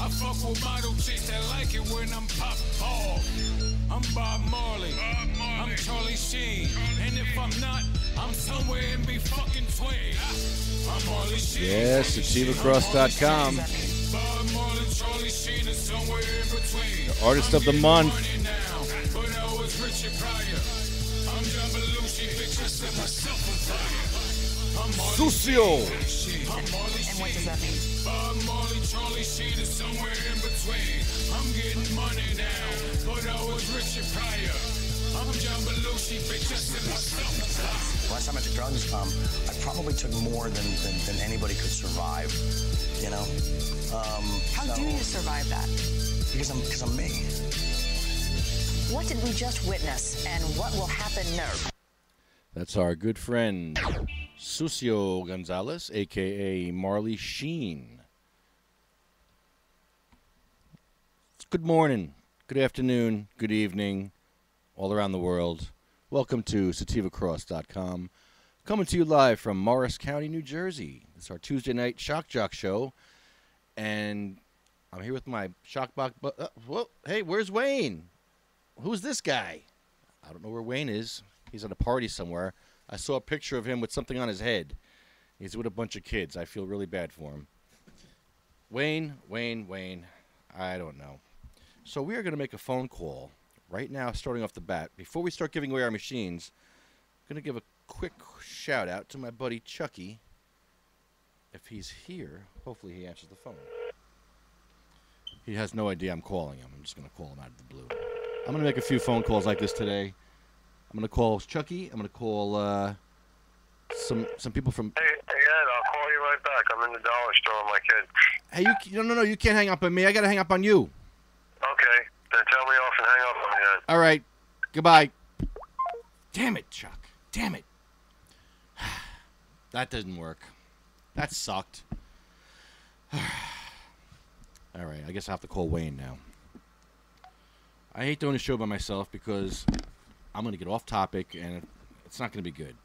I fuck with model chicks that like it when I'm pop off. I'm Bob Marley. I'm Charlie Sheen. And if I'm not, I'm somewhere in be fucking twin. I'm Marley Sheen. Yes, SativaCross.com. Bob Marley, Charlie Sheen is somewhere in between. The artist of the month. But I was Richard Pryor. I'm John Belushi, bitch, I set myself on fire. I'm Marley Sucio. Sheen. I'm Marley And what does that mean? Bob Marley, Charlie Sheen is somewhere in between. I'm getting money now, but I was Richard Pryor. I'm John Belushi, bitch, I set myself on fire. Last time I took drugs, I probably took more than anybody could survive, you know? How do you survive that? Because I'm me. What did we just witness, and what will happen next? That's our good friend, Sucio Gonzalez, a.k.a. Marley Sheen. Good morning, good afternoon, good evening, all around the world. Welcome to SativaCross.com. Coming to you live from Morris County, New Jersey. It's our Tuesday night Shock Jock show. And I'm here with my Shock Box. Whoa, hey, where's Wayne? Who's this guy? I don't know where Wayne is. He's at a party somewhere. I saw a picture of him with something on his head. He's with a bunch of kids. I feel really bad for him. Wayne. I don't know. So we are going to make a phone call right now, starting off the bat. Before we start giving away our machines, I'm going to give a quick shout out to my buddy Chucky. If he's here, hopefully he answers the phone. He has no idea I'm calling him. I'm just going to call him out of the blue. I'm going to make a few phone calls like this today. I'm going to call Chucky. I'm going to call some people from... Hey, Ed, I'll call you right back. I'm in the dollar store with my kid. Hey, no, you can't hang up on me. I got to hang up on you. Okay, then tell me off and hang up on me then. All right. Goodbye. Damn it, Chuck. Damn it. That didn't work. That sucked. All right, I guess I have to call Wayne now. I hate doing a show by myself because I'm going to get off topic and it's not going to be good.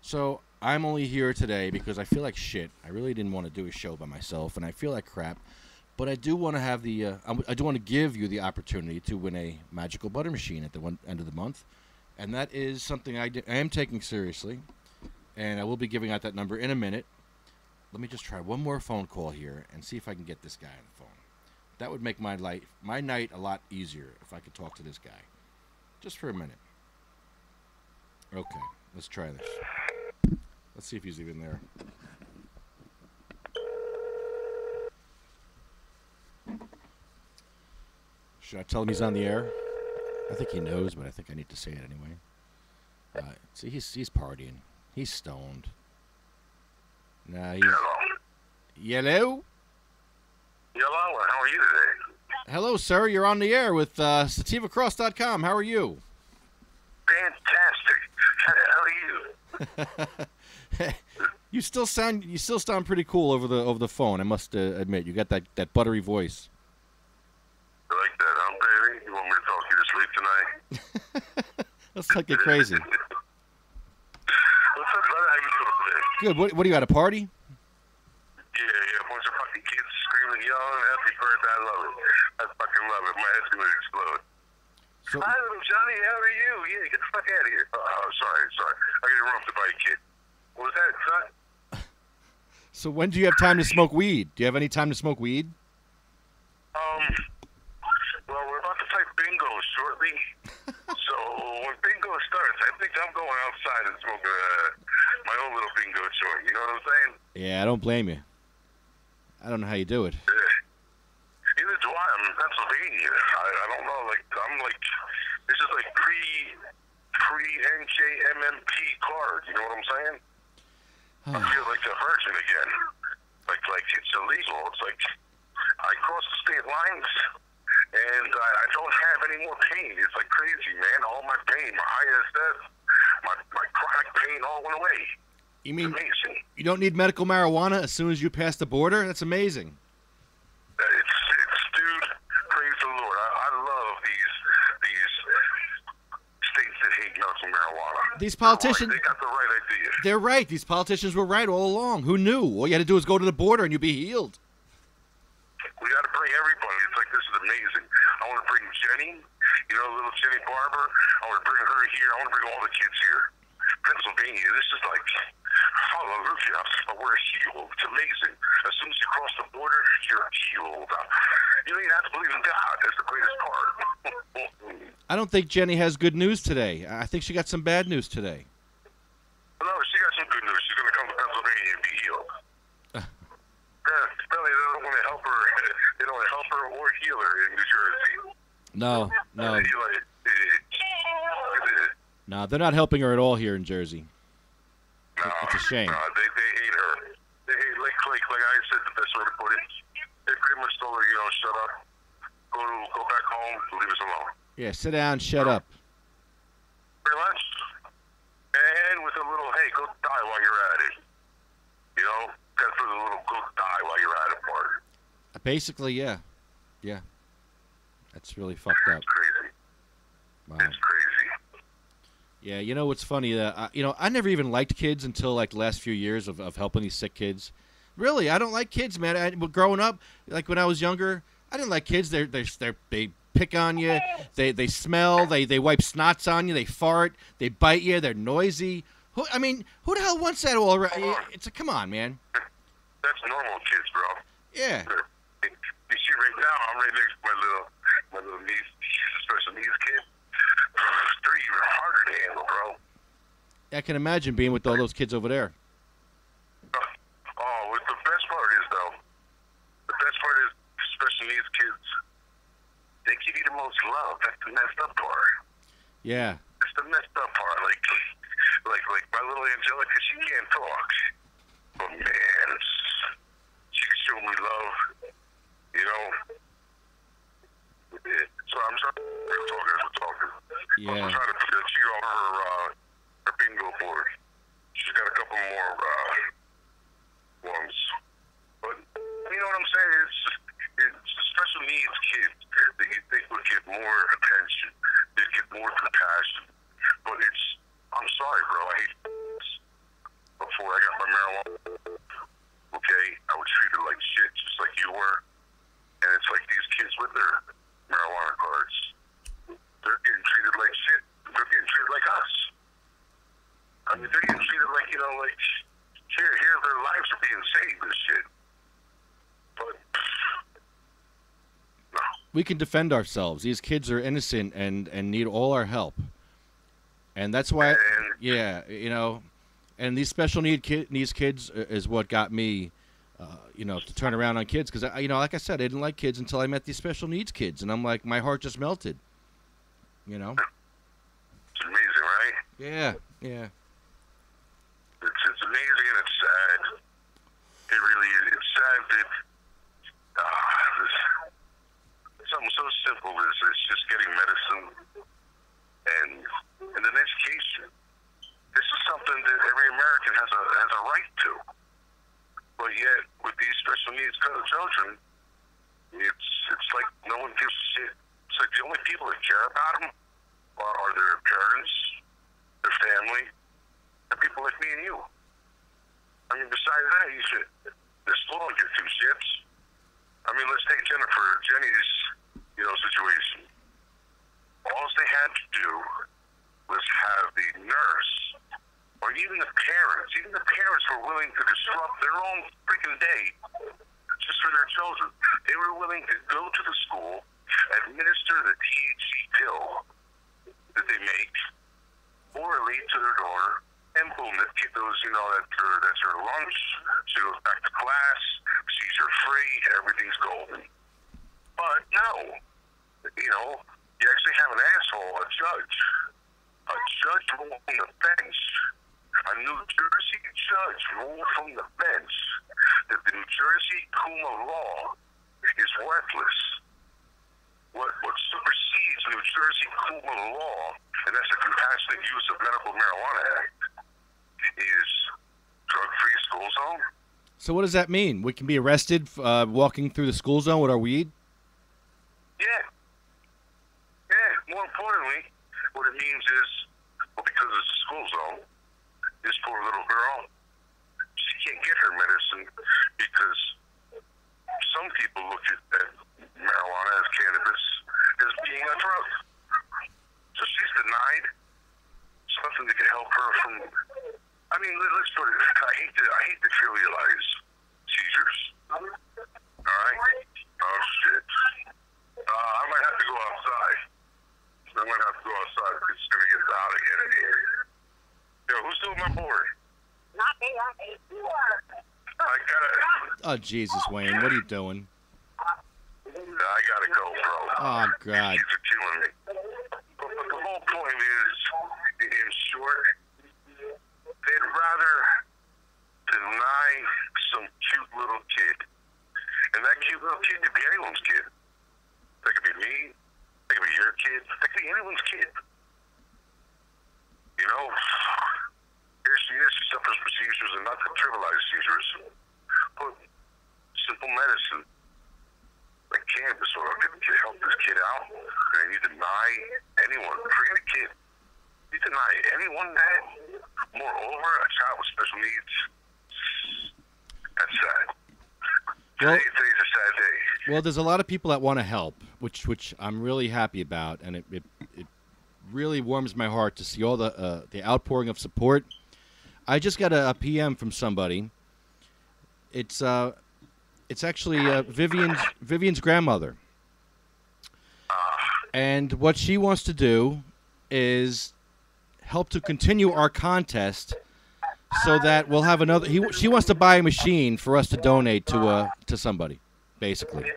So I'm only here today because I feel like shit. I really didn't want to do a show by myself and I feel like crap. But I do want to have the I do want to give you the opportunity to win a magical butter machine at the end of the month. And that is something I am taking seriously. And I will be giving out that number in a minute. Let me just try one more phone call here and see if I can get this guy on the phone. That would make my night a lot easier if I could talk to this guy. Just for a minute. Okay, let's try this. Let's see if he's even there. Should I tell him he's on the air? I think he knows, but I think I need to say it anyway. See, he's partying. He's stoned. Nah, he's... Hello? Hello, how are you today? Hello, sir. You're on the air with SativaCross.com. How are you? Fantastic. How are you? You still sound pretty cool over the phone. I must admit, you got that buttery voice. You like that, huh, baby? You want me to talk you to sleep tonight? Let's not get crazy. What's up, brother? How you doing today? Good. What are you at a party? Yeah, a bunch of fucking kids screaming, yelling, happy birthday. I love it. I fucking love it. My head's gonna explode. So, Hi, little Johnny. How are you? Yeah, get the fuck out of here. Oh, sorry. I get interrupted by a kid. What was that, son? so when do you have time to smoke weed? Do you have any time to smoke weed? Well, we're about to play bingo shortly. So when bingo starts, I think I'm going outside and smoking my own little bingo joint. You know what I'm saying? Yeah, I don't blame you. I don't know how you do it. Neither do I. I'm in Pennsylvania. I don't know. This is like pre-NJMMP card. You know what I'm saying? I feel like a virgin again. Like it's illegal. It's like I crossed the state lines and I don't have any more pain. It's like crazy, man. All my pain, my ISS, my chronic pain all went away. You mean it's amazing. You don't need medical marijuana as soon as you pass the border? That's amazing. It's dude, praise the Lord. I love these states that hate medical marijuana. These politicians, they got the right idea. They're right. These politicians were right all along. Who knew? All you had to do was go to the border and you'd be healed. We got to bring everybody. It's like, this is amazing. I want to bring Jenny, you know, little Jenny Barber. I want to bring her here. I want to bring all the kids here. Pennsylvania, this is like, hallelujah, we're healed. It's amazing. As soon as you cross the border, you're healed. You don't even have to believe in God. That's the greatest part. I don't think Jenny has good news today. I think she got some bad news today. No, she got some good news. She's going to come to Pennsylvania and be healed. Apparently, they don't want to help her. They don't want to help her or heal her in New Jersey. No. No, they're not helping her at all here in Jersey. No, it's a shame. No, they hate her. They hate, like I said, the best way to put it. They pretty much told her, you know, shut up, go back home, leave us alone. Yeah, sit down, shut up. Pretty much. And with a little, hey, go die while you're at it. You know, kind of put a little, go die while you're at it part. Basically, yeah. Yeah. That's really fucked up. It's crazy. Wow. It's crazy. Yeah, you know what's funny? I never even liked kids until like the last few years of helping these sick kids. Really, I don't like kids, man. Growing up, like when I was younger, I didn't like kids. They pick on you. They smell. They wipe snots on you. They fart. They bite you. They're noisy. Who the hell wants that all right? It's a come on, man. That's normal kids, bro. Yeah. You see, right now, I'm right next to my little niece. She's a special needs kid. They're even harder to handle, bro. I can imagine being with all those kids over there. What the best part is, though, special needs kids, they give you the most love. That's the messed up part. Yeah. It's the messed up part. Like my little Angelica, she can't talk. But, man, she can show me love, you know. So I'm sorry, we're talking. Yeah. I'm trying to cheat on her bingo board. She's got a couple more ones. But you know what I'm saying? It's special needs kids that you think would get more attention, they get more compassion. But I'm sorry, bro. I hate this. Before I got my marijuana, okay, I was treated like shit, just like you were. And it's like these kids with their marijuana cards, they're getting treated like shit. They're getting treated like us. I mean, they're getting treated like, you know, like here their lives are being saved and shit. But no. We can defend ourselves. These kids are innocent and need all our help. And that's why, you know, and these special needs kids is what got me, you know, to turn around on kids. Because, you know, like I said, I didn't like kids until I met these special needs kids. And I'm like, my heart just melted, you know. It's amazing, right? Yeah, yeah. It's amazing and it's sad. It really is. It's sad that something so simple as it's just getting medicine and then education. This is something that every American has a right to. But yet, with these special needs children, it's like no one gives a shit. It's like the only people that care about them are their parents, their family, and people like me and you. I mean, besides that, they still don't give two shits. I mean, let's take Jenny's, you know, situation. All they had to do was have the nurse, or even the parents were willing to disrupt their own freaking day just for their children. They were willing to go to the school, administer the THC pill that they make orally to their daughter, and boom, that kid goes, you know, that's her lunch. She goes back to class, seizure free, everything's golden. But no, you know, you actually have an asshole, a judge ruled from the bench. A New Jersey judge ruled from the bench that the New Jersey Kuma law is worthless. What supersedes New Jersey Kuma law, and that's the Compassionate Use of Medical Marijuana Act, is drug-free school zone. So what does that mean? We can be arrested walking through the school zone with our weed? Yeah. More importantly, what it means is, well, because it's a school zone, this poor little girl, she can't get her medicine because some people look at trivialize seizures. All right? Oh, shit. I might have to go outside. Because it's going to get loud again in here. Yo, who's doing my board? Not me, you are. I gotta... Oh, Jesus, Wayne. What are you doing? I gotta go, bro. Oh, God. These are killing me. But the whole point is, in short, they'd rather deny some cute little kid. And that cute little kid could be anyone's kid. That could be me. That could be your kid. That could be anyone's kid. You know, here she is. She suffers from seizures, and not to trivialize seizures, but simple medicine. Like cannabis oil can help this kid out. And you deny anyone, forget a kid. You deny anyone that. Moreover, a child with special needs. That's sad. Well, Today's a sad day. Well, there's a lot of people that want to help, which I'm really happy about, and it really warms my heart to see all the outpouring of support. I just got a PM from somebody. It's actually Vivian's grandmother, and what she wants to do is help to continue our contest, so that we'll have another. She wants to buy a machine for us to donate to somebody, basically.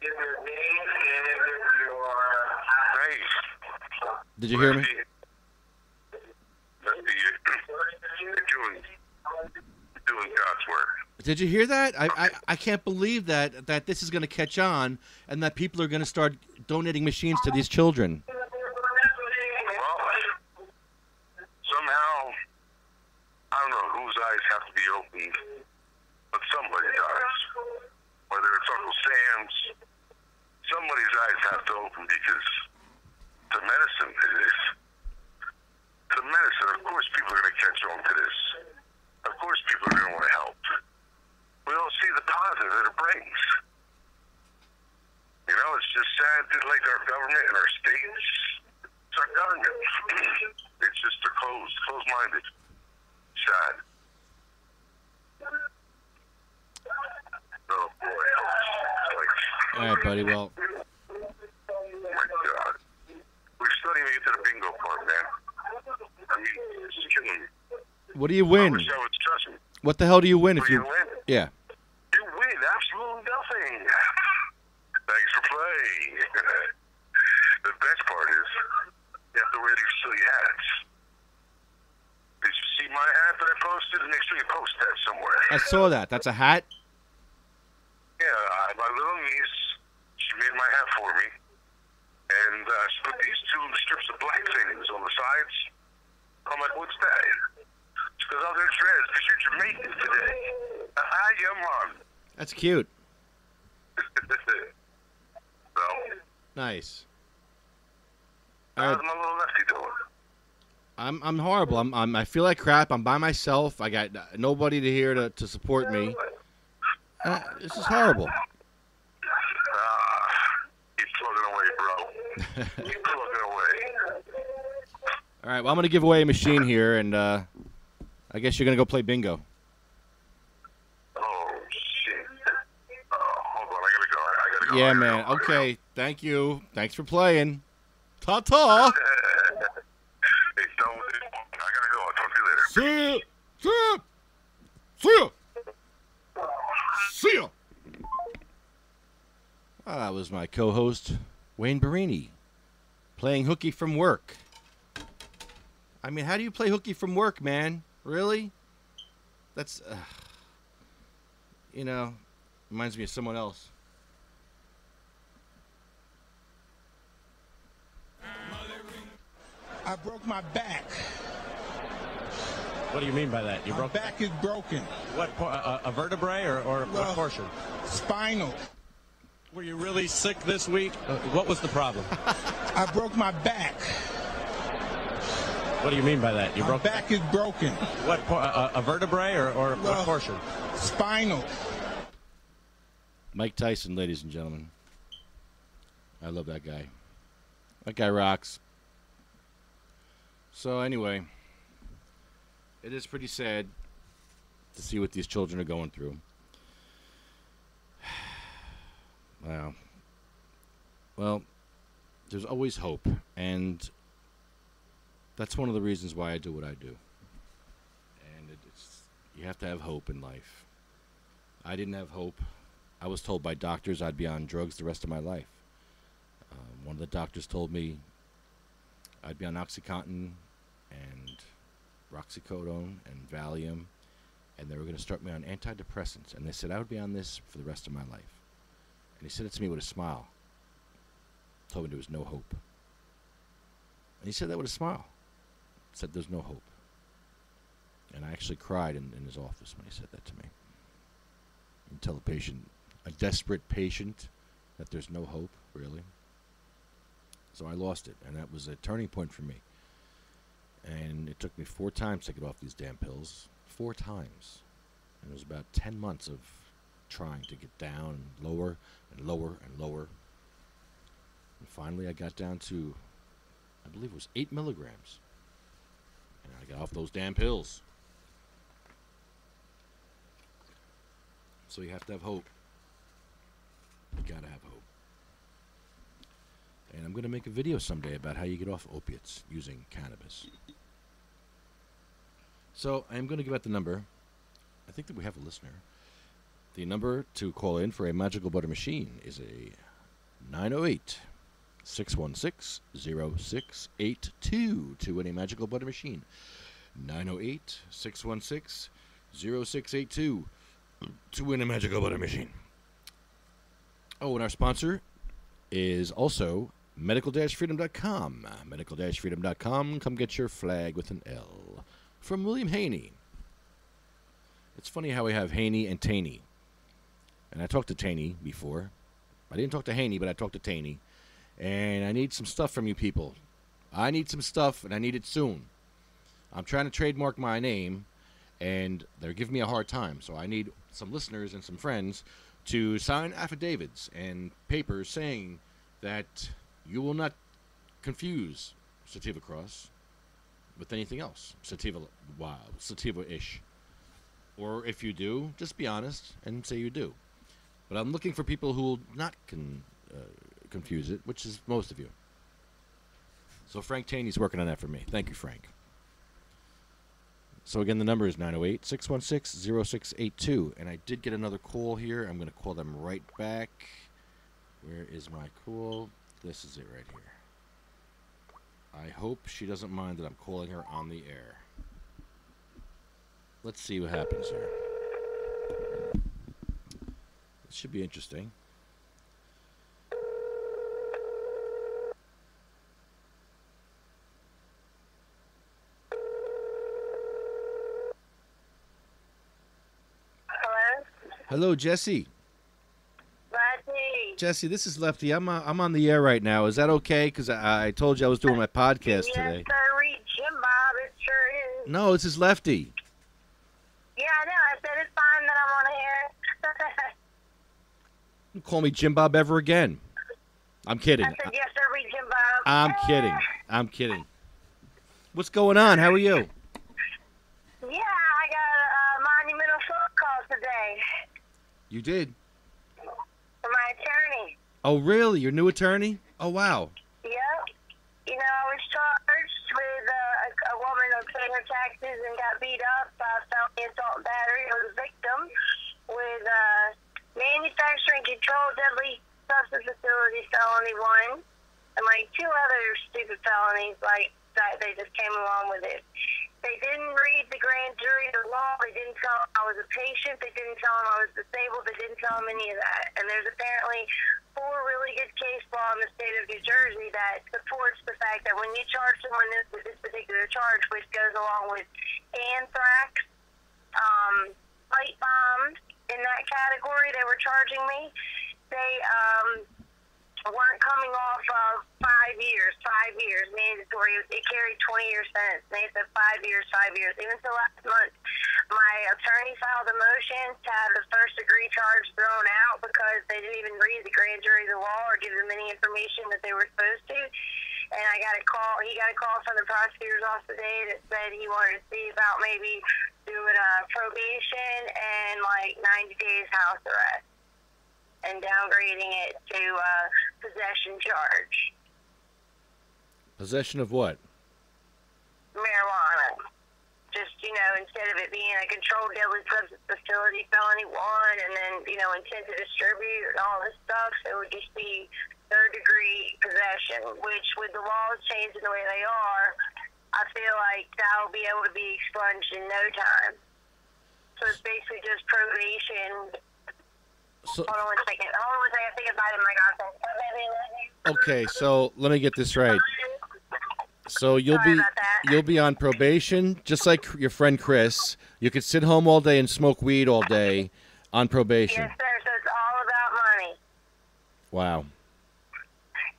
Did you hear me? Doing God's work. Did you hear that? I can't believe that this is going to catch on, and that people are going to start donating machines to these children. Well, somehow, I don't know whose eyes have to be opened, but somebody's eyes. Whether it's Uncle Sam's, somebody's eyes have to open, because the medicine is. The medicine, of course people are going to catch on to this. Of course people are going to want to help. We don't see the positive that it brings. You know, it's just sad that, like, our government and our states, it's our government. It's just they're closed-minded. Sad. Oh, boy. All right, buddy. Well, My God. We're still even get to the bingo part, man. I mean, it's killing me. what do you I win? wish I would trust me. What the hell do you win if What do you? you win? Yeah. You win absolutely nothing. Thanks for playing. The best part is you have to wear these silly hats. Did you see my hat that I posted? Make sure you post that somewhere. I saw that. That's a hat. Yeah, my little niece, she made my hat for me. And she put these two strips of black things on the sides. I'm like, what's that? She goes, oh, they're dreads because you're Jamaican today. Yeah, Mom. That's cute. So, Nice. how's my little lefty doing? I'm horrible. I feel like crap. I'm by myself. I got nobody to here to support me. This is horrible. Keep plugging away, bro. Keep plugging away. All right. Well, I'm gonna give away a machine here, and I guess you're gonna go play bingo. Oh, shit. Hold on. I gotta go. Yeah, man. Okay. Thank you. Thanks for playing. Ta-ta. Hey, don't. I gotta go. I'll talk to you later. See ya. See ya. See ya. See ya. That was my co-host, Wayne Barini, playing hooky from work. I mean, how do you play hooky from work, man? Really? That's, you know, reminds me of someone else. I broke my back. What do you mean by that? My back is broken. What, a vertebrae or what portion? Spinal. Were you really sick this week? What was the problem? I broke my back. What do you mean by that? My back is broken. What, a vertebrae or what portion? Spinal. Mike Tyson, ladies and gentlemen. I love that guy. That guy rocks. So anyway, it is pretty sad to see what these children are going through. Wow. Well, there's always hope, and that's one of the reasons why I do what I do. And you have to have hope in life. I didn't have hope. I was told by doctors I'd be on drugs the rest of my life. One of the doctors told me I'd be on OxyContin and Roxicodone and Valium, and they were going to start me on antidepressants. And they said I would be on this for the rest of my life. And he said it to me with a smile. Told me there was no hope. And he said that with a smile. Said there's no hope. And I actually cried in his office when he said that to me. You tell a patient, a desperate patient, that there's no hope, really. So I lost it, and that was a turning point for me. And it took me 4 times to get off these damn pills. 4 times. And it was about 10 months of trying to get down and lower and lower and lower. And finally I got down to, I believe it was 8 milligrams. And I got off those damn pills. So you have to have hope. You gotta have hope. And I'm going to make a video someday about how you get off opiates using cannabis. So I'm going to give out the number. I think that we have a listener. The number to call in for a Magical Butter Machine is a 908-616-0682 to win a Magical Butter Machine. 908-616-0682 to win a Magical Butter Machine. Oh, and our sponsor is also medical-freedom.com. Medical-freedom.com. Come get your flag with an L. From William Haney. It's funny how we have Haney and Taney. And I talked to Taney before. I didn't talk to Haney, but I talked to Taney. And I need some stuff from you people. I need some stuff, and I need it soon. I'm trying to trademark my name, and they're giving me a hard time. So I need some listeners and some friends to sign affidavits and papers saying that you will not confuse Sativa Cross with anything else. Sativa, wow, Sativa-ish. Or if you do, just be honest and say you do. But I'm looking for people who will not confuse it, which is most of you. So Frank Taney's working on that for me. Thank you, Frank. So again, the number is 908-616-0682. And I did get another call here. I'm going to call them right back. Where is my call? This is it right here. I hope she doesn't mind that I'm calling her on the air. Let's see what happens here. This should be interesting. Hello? Hello, Jessie. Lefty. Jessie, this is Lefty. I'm on the air right now. Is that okay? Because I told you I was doing my podcast today. Yes, sir. Jim Bob, it sure is. No, this is Lefty. Yeah, I know. I said it's fine that I'm on air. Don't call me Jim Bob ever again. I'm kidding. I said, yes, sir. Jim Bob. I'm kidding. I'm kidding. What's going on? How are you? Yeah, I got a monumental phone call today You did? from my attorney. Oh, really? Your new attorney? Oh, wow. Yep. You know, I was charged with a woman who paid her taxes and got beat up, felony assault and battery. I was a victim with manufacturing controlled deadly substance facility felony 1, and like 2 other stupid felonies like that. They just came along with it. They didn't read the grand jury the law. They didn't tell them I was a patient. They didn't tell them I was disabled. They didn't tell them any of that. And there's apparently 4 really good case law in the state of New Jersey that supports the fact that when you charge someone with this particular charge, which goes along with anthrax, pipe bombs, in that category they were charging me, they weren't coming off of 5 years mandatory. It carried 20-year sentence. They said 5 years. Even until last month, my attorney filed a motion to have the first degree charge thrown out because they didn't even read the grand jury the law or give them any information that they were supposed to. And I got a call. He got a call from the prosecutor's office today that said he wanted to see about maybe doing probation and like 90 days house arrest, and downgrading it to possession charge. Possession of what? Marijuana. Just, instead of it being a controlled deadly substance facility, felony 1, and then, intent to distribute and all this stuff, it would just be third-degree possession, which with the laws changing the way they are, I feel like that will be able to be expunged in no time. So it's basically just probation. Hold on one second. I think about it, my God. Okay, so let me get this right. So you'll be on probation, just like your friend Chris. You could sit home all day and smoke weed all day on probation. Yes, sir. So it's all about money. Wow.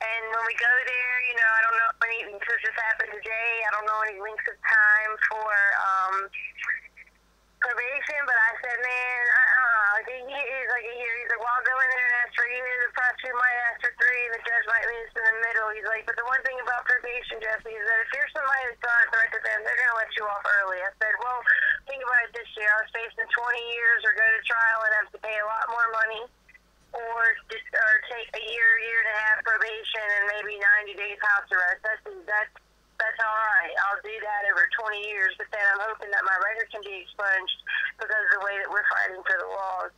And when we go there, I don't know any, this just happened today, I don't know any lengths of time for probation, but I said, man, he's like a year. He's like, well, I'll go in there and ask for a year. The prosecutor might ask for 3, and the judge might leave us in the middle. He's like, but the one thing about probation, Jesse, is that if you're somebody that's done a threat to them, they're going to let you off early. I said, well, think about it this year. I was facing 20 years or go to trial and have to pay a lot more money, or take a year and a half probation and maybe 90 days house arrest. That's all right. I'll do that over 20 years, but then I'm hoping that my record can be expunged because of the way that we're fighting for the laws.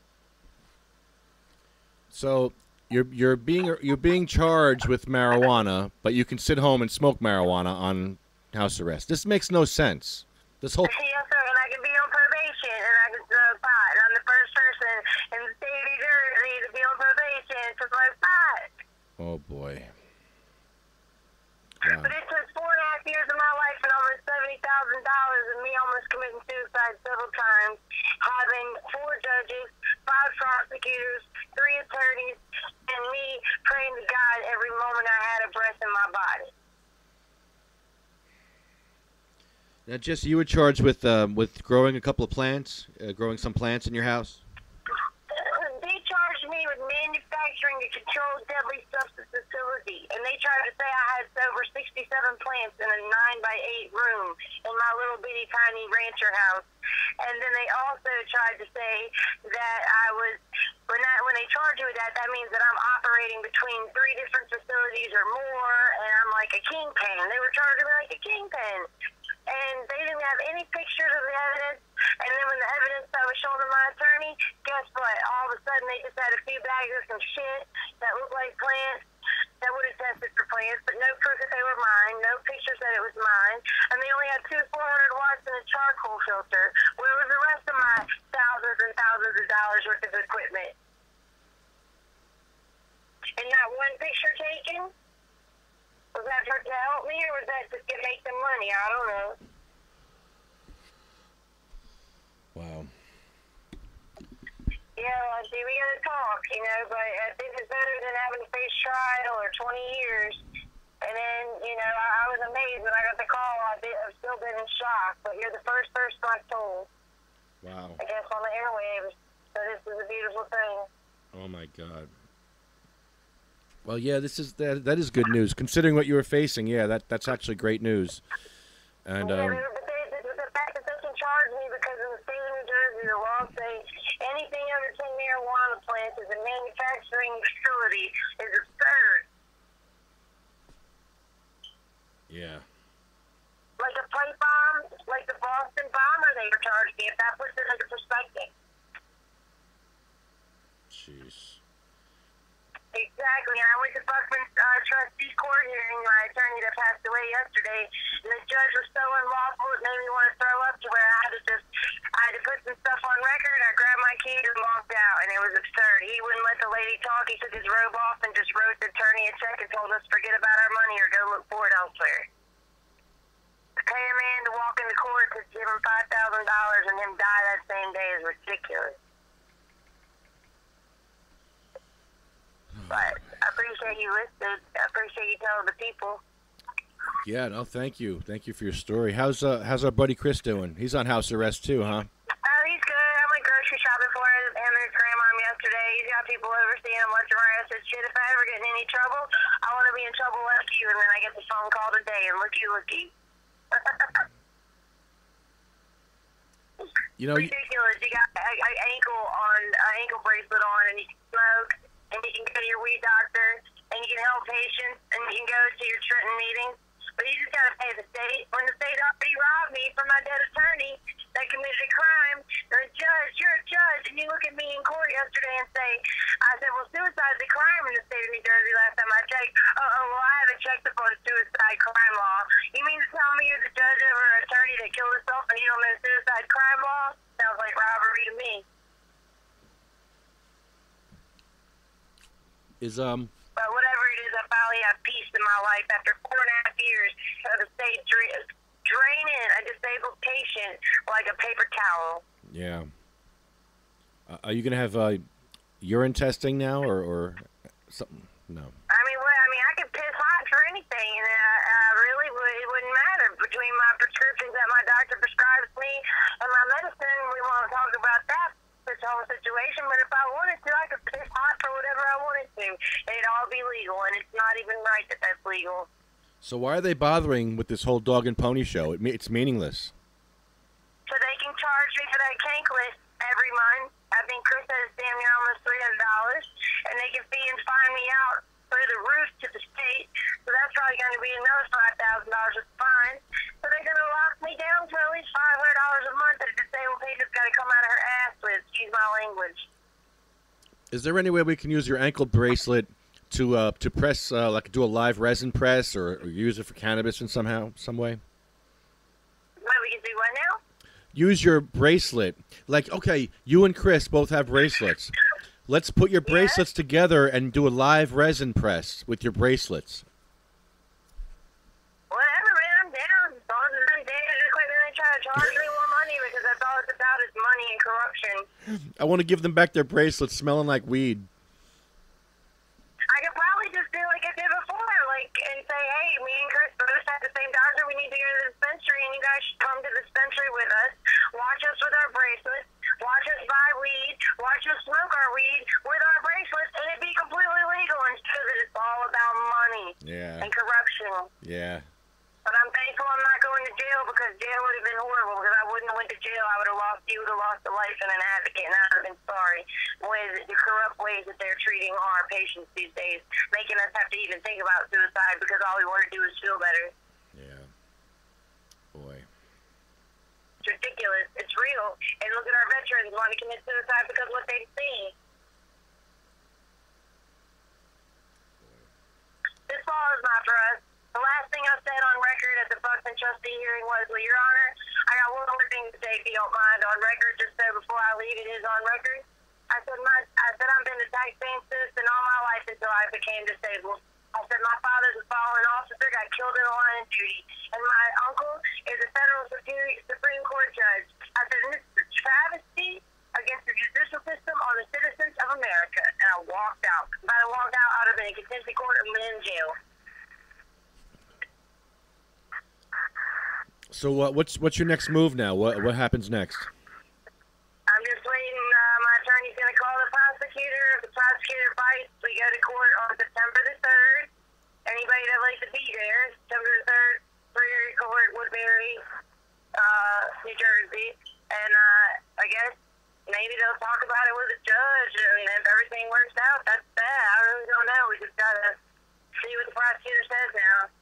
So you're being charged with marijuana, but you can sit home and smoke marijuana on house arrest. This makes no sense. This whole Yes, sir, and I can be on probation, and I can smoke pot. And I'm the first person in the state of New Jersey to be on probation to smoke pot. Oh boy. Wow. But it took 4.5 years of my life and almost $70,000 and me almost committing suicide several times, having 4 judges, 5 prosecutors, 3 attorneys, and me praying to God every moment I had a breath in my body. Now, Jesse, you were charged with growing a couple of plants, growing some plants in your house. They charged me with manufacturing a controlled deadly substance facility, and they tried to say I had over 67 plants in a 9x8 room in my little bitty tiny rancher house. And then they also tried to say that I was, when they charge you with that, that means that I'm operating between 3 different facilities or more, and I'm like a kingpin. They were charging me like a kingpin. And they didn't have any pictures of the evidence. And then when the evidence I was showing to my attorney, guess what? All of a sudden they just had a few bags of some shit that looked like plants that would have tested for plants, but no proof that they were mine, no pictures that it was mine. And they only had 2 400 watts and a charcoal filter. Where was the rest of my thousands and thousands of dollars worth of equipment? And not one picture taken? Was that for to help me, or was that just to make them money? I don't know. Wow. Yeah, see, we gotta talk, but I think it's better than having to face trial or 20 years. And then, I was amazed when I got the call. I've still been in shock, but you're the first person I've told. Wow. I guess on the airwaves. So this is a beautiful thing. Oh my God. Well, yeah, that is good news considering what you were facing. Yeah, that's actually great news. And the fact that they can charge me because in the state of New Jersey, the laws say anything under 10 marijuana plants is a manufacturing facility is absurd. yeah. Like a pipe bomb, like the Boston bomber they were charged me, if that puts it into perspective. Jeez. Exactly, and I went to Buckman's trustee court hearing my attorney that passed away yesterday, and the judge was so unlawful it made me want to throw up to where I had to put some stuff on record. I grabbed my keys and walked out, and it was absurd. He wouldn't let the lady talk. He took his robe off and just wrote the attorney a check and told us forget about our money or go look for it elsewhere. To pay a man to walk into court to give him $5,000 and him die that same day is ridiculous. But I appreciate you listening. I appreciate you telling the people. Yeah, no, thank you. Thank you for your story. How's our buddy Chris doing? He's on house arrest too, huh? Oh, he's good. I went grocery shopping for him and his grandmom yesterday. He's got people overseeing him left and right. I said, shit, if I ever get in any trouble, I want to be in trouble like you. And then I get the phone call today, and looky. You know, ridiculous. You got an ankle bracelet on, and you can smoke, and you can go to your weed doctor, and you can help patients, and you can go to your Trenton meetings. But you just got to pay the state. When the state already robbed me from my dead attorney that committed a crime, they're a judge, you're a judge, and you look at me in court yesterday and say, I said, well, suicide's a crime in the state of New Jersey last time I checked. Well, I haven't checked up on suicide crime law. You mean to tell me you're the judge over an attorney that killed himself and you don't know suicide crime law? Sounds like robbery to me. But whatever it is, I finally have peace in my life after 4.5 years of the state draining a disabled patient like a paper towel. Yeah. Are you going to have urine testing now or something? No. I mean, I could piss hot for anything, and really, it wouldn't matter. Between my prescriptions that my doctor prescribes me and my medicine, we won't talk about that. This whole situation, but if I wanted to, I could piss hot for whatever I wanted to. It'd all be legal, and it's not even right that that's legal. So why are they bothering with this whole dog and pony show? It's meaningless. So they can charge me for that cake list every month. I think Chris says damn near almost $300, and they can fee and fine me out through the roof to the state. So that's probably going to be another $5,000 of fine. So they're going to lock me down to at least $500 a month that a disabled patient's got to come out of her ass with. Excuse my language. Is there any way we can use your ankle bracelet to press, like do a live resin press or use it for cannabis in some way? What, we can do what now? Use your bracelet. Like, okay, you and Chris both have bracelets. Let's put your bracelets together and do a live resin press with your bracelets. Whatever, man, I'm down. As long as I'm dead, just quit really trying to charge me more money because that's all it's about is money and corruption. I want to give them back their bracelets smelling like weed. I could probably just do like I did before, and say, hey, me and Chris both have the same doctor. We need to go to the dispensary, and you guys should come to the dispensary with us. Watch us with our bracelets. Watch us buy weed. Watch us smoke our weed with our bracelets, and it'd be completely legal instead of it's all about money and corruption. Yeah. But I'm thankful I'm not going to jail because jail would have been horrible because I wouldn't have went to jail. You would have lost a life and an advocate, and I would have been sorry with the corrupt ways that they're treating our patients these days, making us have to even think about suicide because all we want to do is feel better. Yeah. Boy. It's ridiculous. It's real. And look at our veterans want to commit suicide because of what they've seen. This law is not for us. The last thing I said on record at the Buxton trustee hearing was, well, Your Honor, I got one more thing to say, if you don't mind, on record, just so before I leave, it is on record. I said I've been a taxpaying citizen all my life until I became disabled. I said my father's a fallen officer, got killed in the line of duty, and my uncle is a federal Supreme Court judge. I said this is a travesty against the judicial system on the citizens of America, and I walked out. If I had walked out, I'd have been in contempt of court and been in jail. So what's your next move now? What happens next? I'm just waiting. My attorney's going to call the prosecutor. If the prosecutor bites, we go to court on September the 3rd. Anybody that'd like to be there, September the 3rd, Prairie Court, Woodbury, New Jersey. And I guess maybe they'll talk about it with the judge. I mean, if everything works out, that's that. I really don't know. We just got to see what the prosecutor says now.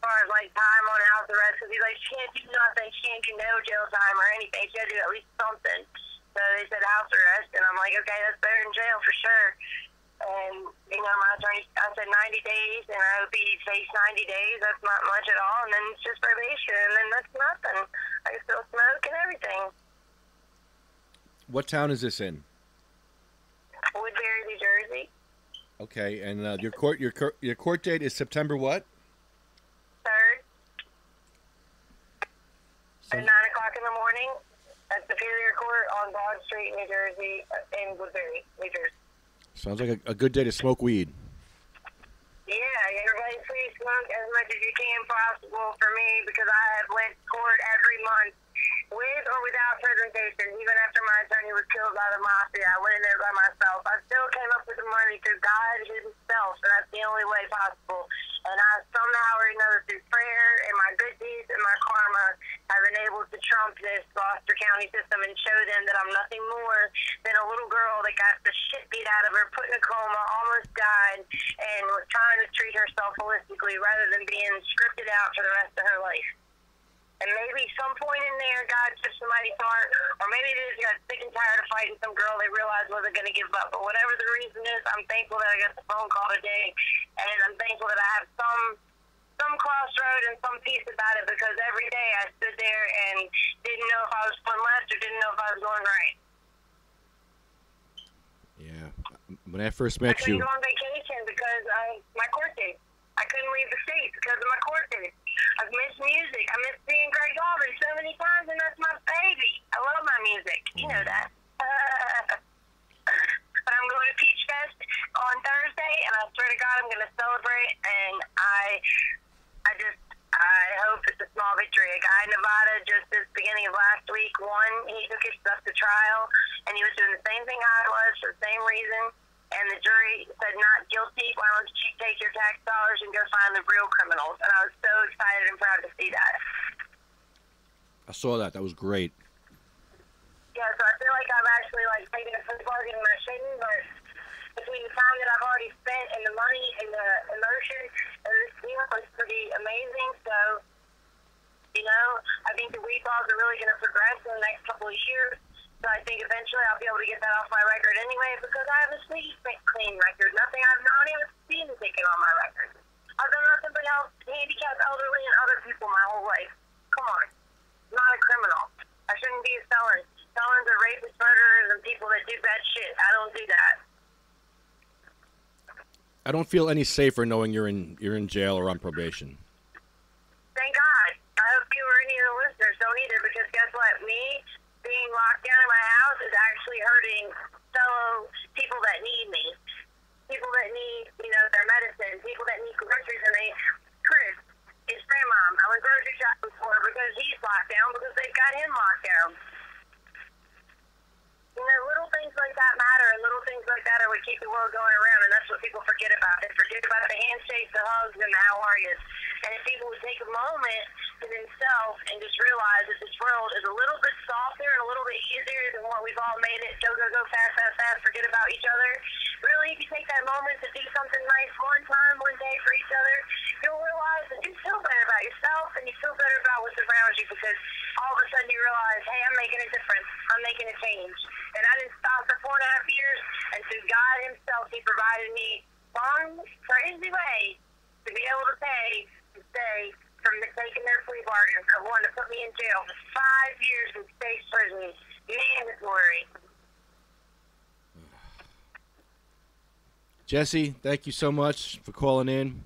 As far as like time on house arrest, because he's like, she can't do nothing, she can't do no jail time or anything, she had to do at least something. So they said house arrest, and I'm like, okay, that's better than jail for sure. And my attorney, I said 90 days, and I hope he faced 90 days. That's not much at all, and then it's just probation, and then that's nothing. I can still smoke and everything. What town is this in? Woodbury, New Jersey. Okay, and your court date is September what? 3rd. At 9 o'clock in the morning at Superior Court on Broad Street, New Jersey, in Woodbury, New Jersey. Sounds like a good day to smoke weed. Yeah, everybody please smoke as much as you can possible for me because I have went to court every month with or without presentation. Even after my attorney was killed by the mafia, I went in there by myself. I still came up with the money through God himself, and that's the only way possible. And I somehow or another through prayer and my good deeds and my karma have been able to trump this Gloucester County system and show them that I'm nothing more than a little girl that got the shit beat out of her, put in a coma, almost died, and was trying to treat herself holistically rather than being scripted out for the rest of her life. And maybe some point in there, God just somebody thought, or maybe they just got sick and tired of fighting some girl they realized wasn't going to give up. But whatever the reason is, I'm thankful that I got the phone call today, and I'm thankful that I have some crossroad and some peace about it, because every day I stood there and didn't know if I was going left or didn't know if I was going right. Yeah. When I first met you... I couldn't go on vacation because of my court date. I couldn't leave the state because of my court date. I've missed music. I miss seeing Greg Auburn so many times, and that's my baby. I love my music. You know that. But I'm going to Peach Fest on Thursday, and I swear to God I'm going to celebrate, and I hope it's a small victory. A guy in Nevada just this beginning of last week won. He took his stuff to trial, and he was doing the same thing I was for the same reason. And the jury said not guilty. Why don't you take your tax dollars and go find the real criminals? And I was so excited and proud to see that. I saw that. That was great. Yeah, so I feel like I've actually taken a free bargain and I shouldn't, but between the time that I've already spent and the money and the emotion, and this deal is pretty amazing. So, I think the weed laws are really going to progress in the next couple of years. So I think eventually I'll be able to get that off my record anyway, because I have a sweet, clean record. Nothing I've not even seen taken on my record. I've done nothing but help handicapped, elderly, and other people my whole life. Come on. I'm not a criminal. I shouldn't be a felon. Felons are rapists, murderers, and people that do bad shit. I don't do that. I don't feel any safer knowing you're in jail or on probation. Thank God. I hope you or any of the listeners don't either, because guess what? Me being locked down in my house is actually hurting fellow people that need me. People that need, their medicine. People that need groceries. And Chris, his grandmom, I went grocery shopping for because he's locked down, because they've got him locked down. Little things like that matter, and little things like that are what keep the world going around, and that's what people forget about. They forget about the handshakes, the hugs, and the how are yous. And if people would take a moment to themselves and just realize that this world is a little bit softer and a little bit easier than what we've all made it. Go, go, go, fast, fast, fast, forget about each other. Really, if you take that moment to do something nice one time, one day for each other, you'll realize that you feel better about yourself and you feel better about what's around you, because all of a sudden you realize, hey, I'm making a difference. I'm making a change. And I didn't stop for 4.5 years, and through God himself, he provided me one crazy way to be able to pay to stay from taking their plea bargain of wanting to put me in jail for 5 years in state prison. Mandatory. Jessie, thank you so much for calling in.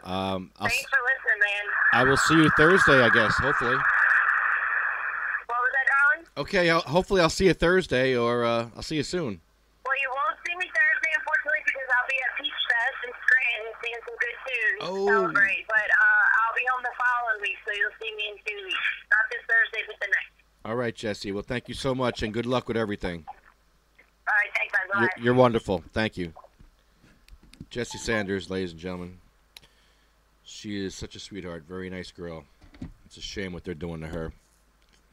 Thanks for listening, man. I will see you Thursday, I guess, hopefully. What was that, darling? Okay, hopefully I'll see you Thursday, or I'll see you soon. Well, you won't see me Thursday, unfortunately, because I'll be at Peach Fest in Scranton singing some good tunes to celebrate. But I'll be home the following week, so you'll see me in 2 weeks. Not this Thursday, but the next. All right, Jessie. Well, thank you so much, and good luck with everything. All right, thanks, man. Bye. You're wonderful. Thank you. Jessie Sanders, ladies and gentlemen. She is such a sweetheart. Very nice girl. It's a shame what they're doing to her.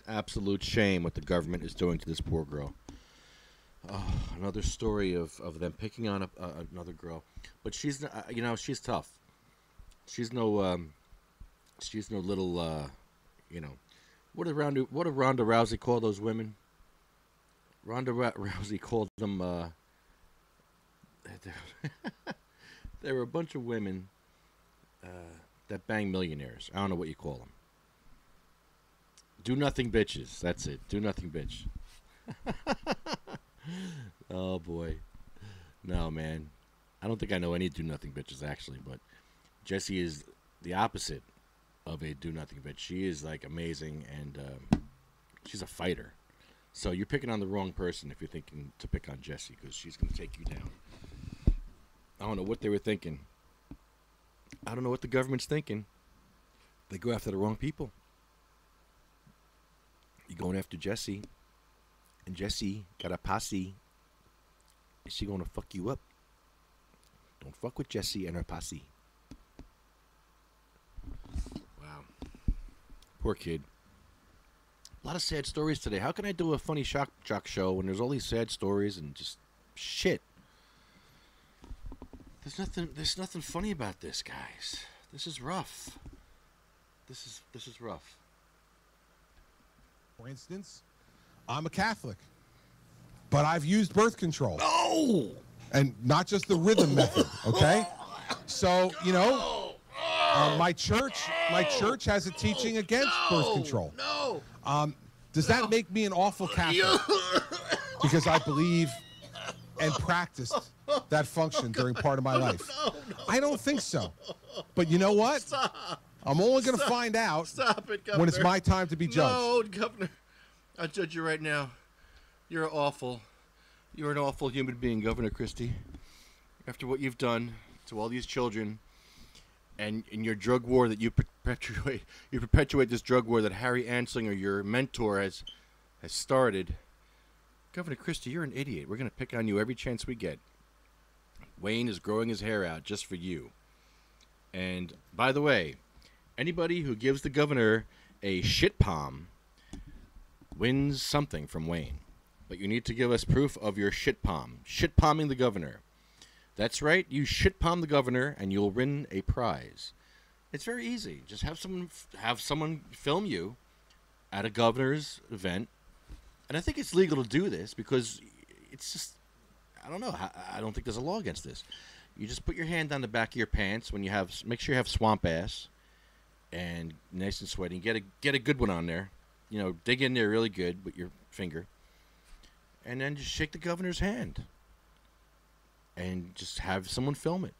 Absolute shame what the government is doing to this poor girl. Another story of them picking on another girl. But she's, she's tough. She's no little, what did Ronda Rousey call those women? Ronda Rousey called them, there were a bunch of women that bang millionaires. I don't know what you call them. Do nothing bitches. That's it. Do nothing bitch. Oh, boy. No, man. I don't think I know any do nothing bitches, actually. But Jessie is the opposite of a do nothing bitch. She is, amazing, and she's a fighter. So you're picking on the wrong person if you're thinking to pick on Jessie, because she's going to take you down. I don't know what they were thinking. I don't know what the government's thinking. They go after the wrong people. You're going after Jessie, and Jessie got a posse. Is she going to fuck you up? Don't fuck with Jessie and her posse. Wow. Poor kid. A lot of sad stories today. How can I do a funny shock jock show when there's all these sad stories and just shit? There's nothing funny about this, guys. This is rough. This is rough. For instance, I'm a Catholic, but I've used birth control. No! And not just the rhythm method, okay? So, you know, my church has a teaching against birth control. No! Does that make me an awful Catholic? Because I believe and practiced that function during part of my life. I don't think so. But you know what? Stop. I'm only going to find out when it's my time to be judged. No, Governor. I'll judge you right now. You're awful. You're an awful human being, Governor Christie. After what you've done to all these children and in your drug war that you perpetuate this drug war that Harry Anslinger, your mentor, has started. Governor Christie, you're an idiot. We're going to pick on you every chance we get. Wayne is growing his hair out just for you. And, by the way, anybody who gives the governor a shit palm wins something from Wayne. But you need to give us proof of your shit palm. Shit palming the governor. That's right. You shit palm the governor and you'll win a prize. It's very easy. Just have someone film you at a governor's event. And I think it's legal to do this because it's just, I don't know. I don't think there's a law against this. You just put your hand on the back of your pants when you make sure you have swamp ass and nice and sweaty. Get a good one on there. You know, dig in there really good with your finger. And then just shake the governor's hand. And just have someone film it.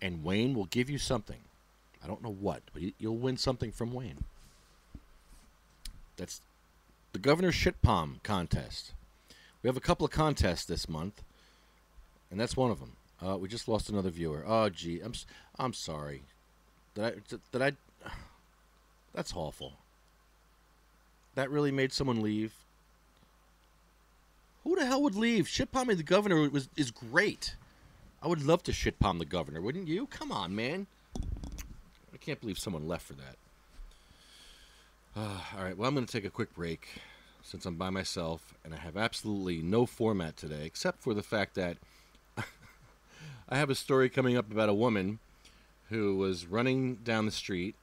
And Wayne will give you something. I don't know what, but you'll win something from Wayne. That's the Governor's Shit Palm contest. We have a couple of contests this month, and that's one of them. We just lost another viewer. Oh, gee, I'm sorry. Did I? That's awful. That really made someone leave. Who the hell would leave? Shit palming the governor is great. I would love to shit palm the governor, wouldn't you? Come on, man. I can't believe someone left for that. All right, well, I'm going to take a quick break since I'm by myself, and I have absolutely no format today, except for the fact that I have a story coming up about a woman who was running down the street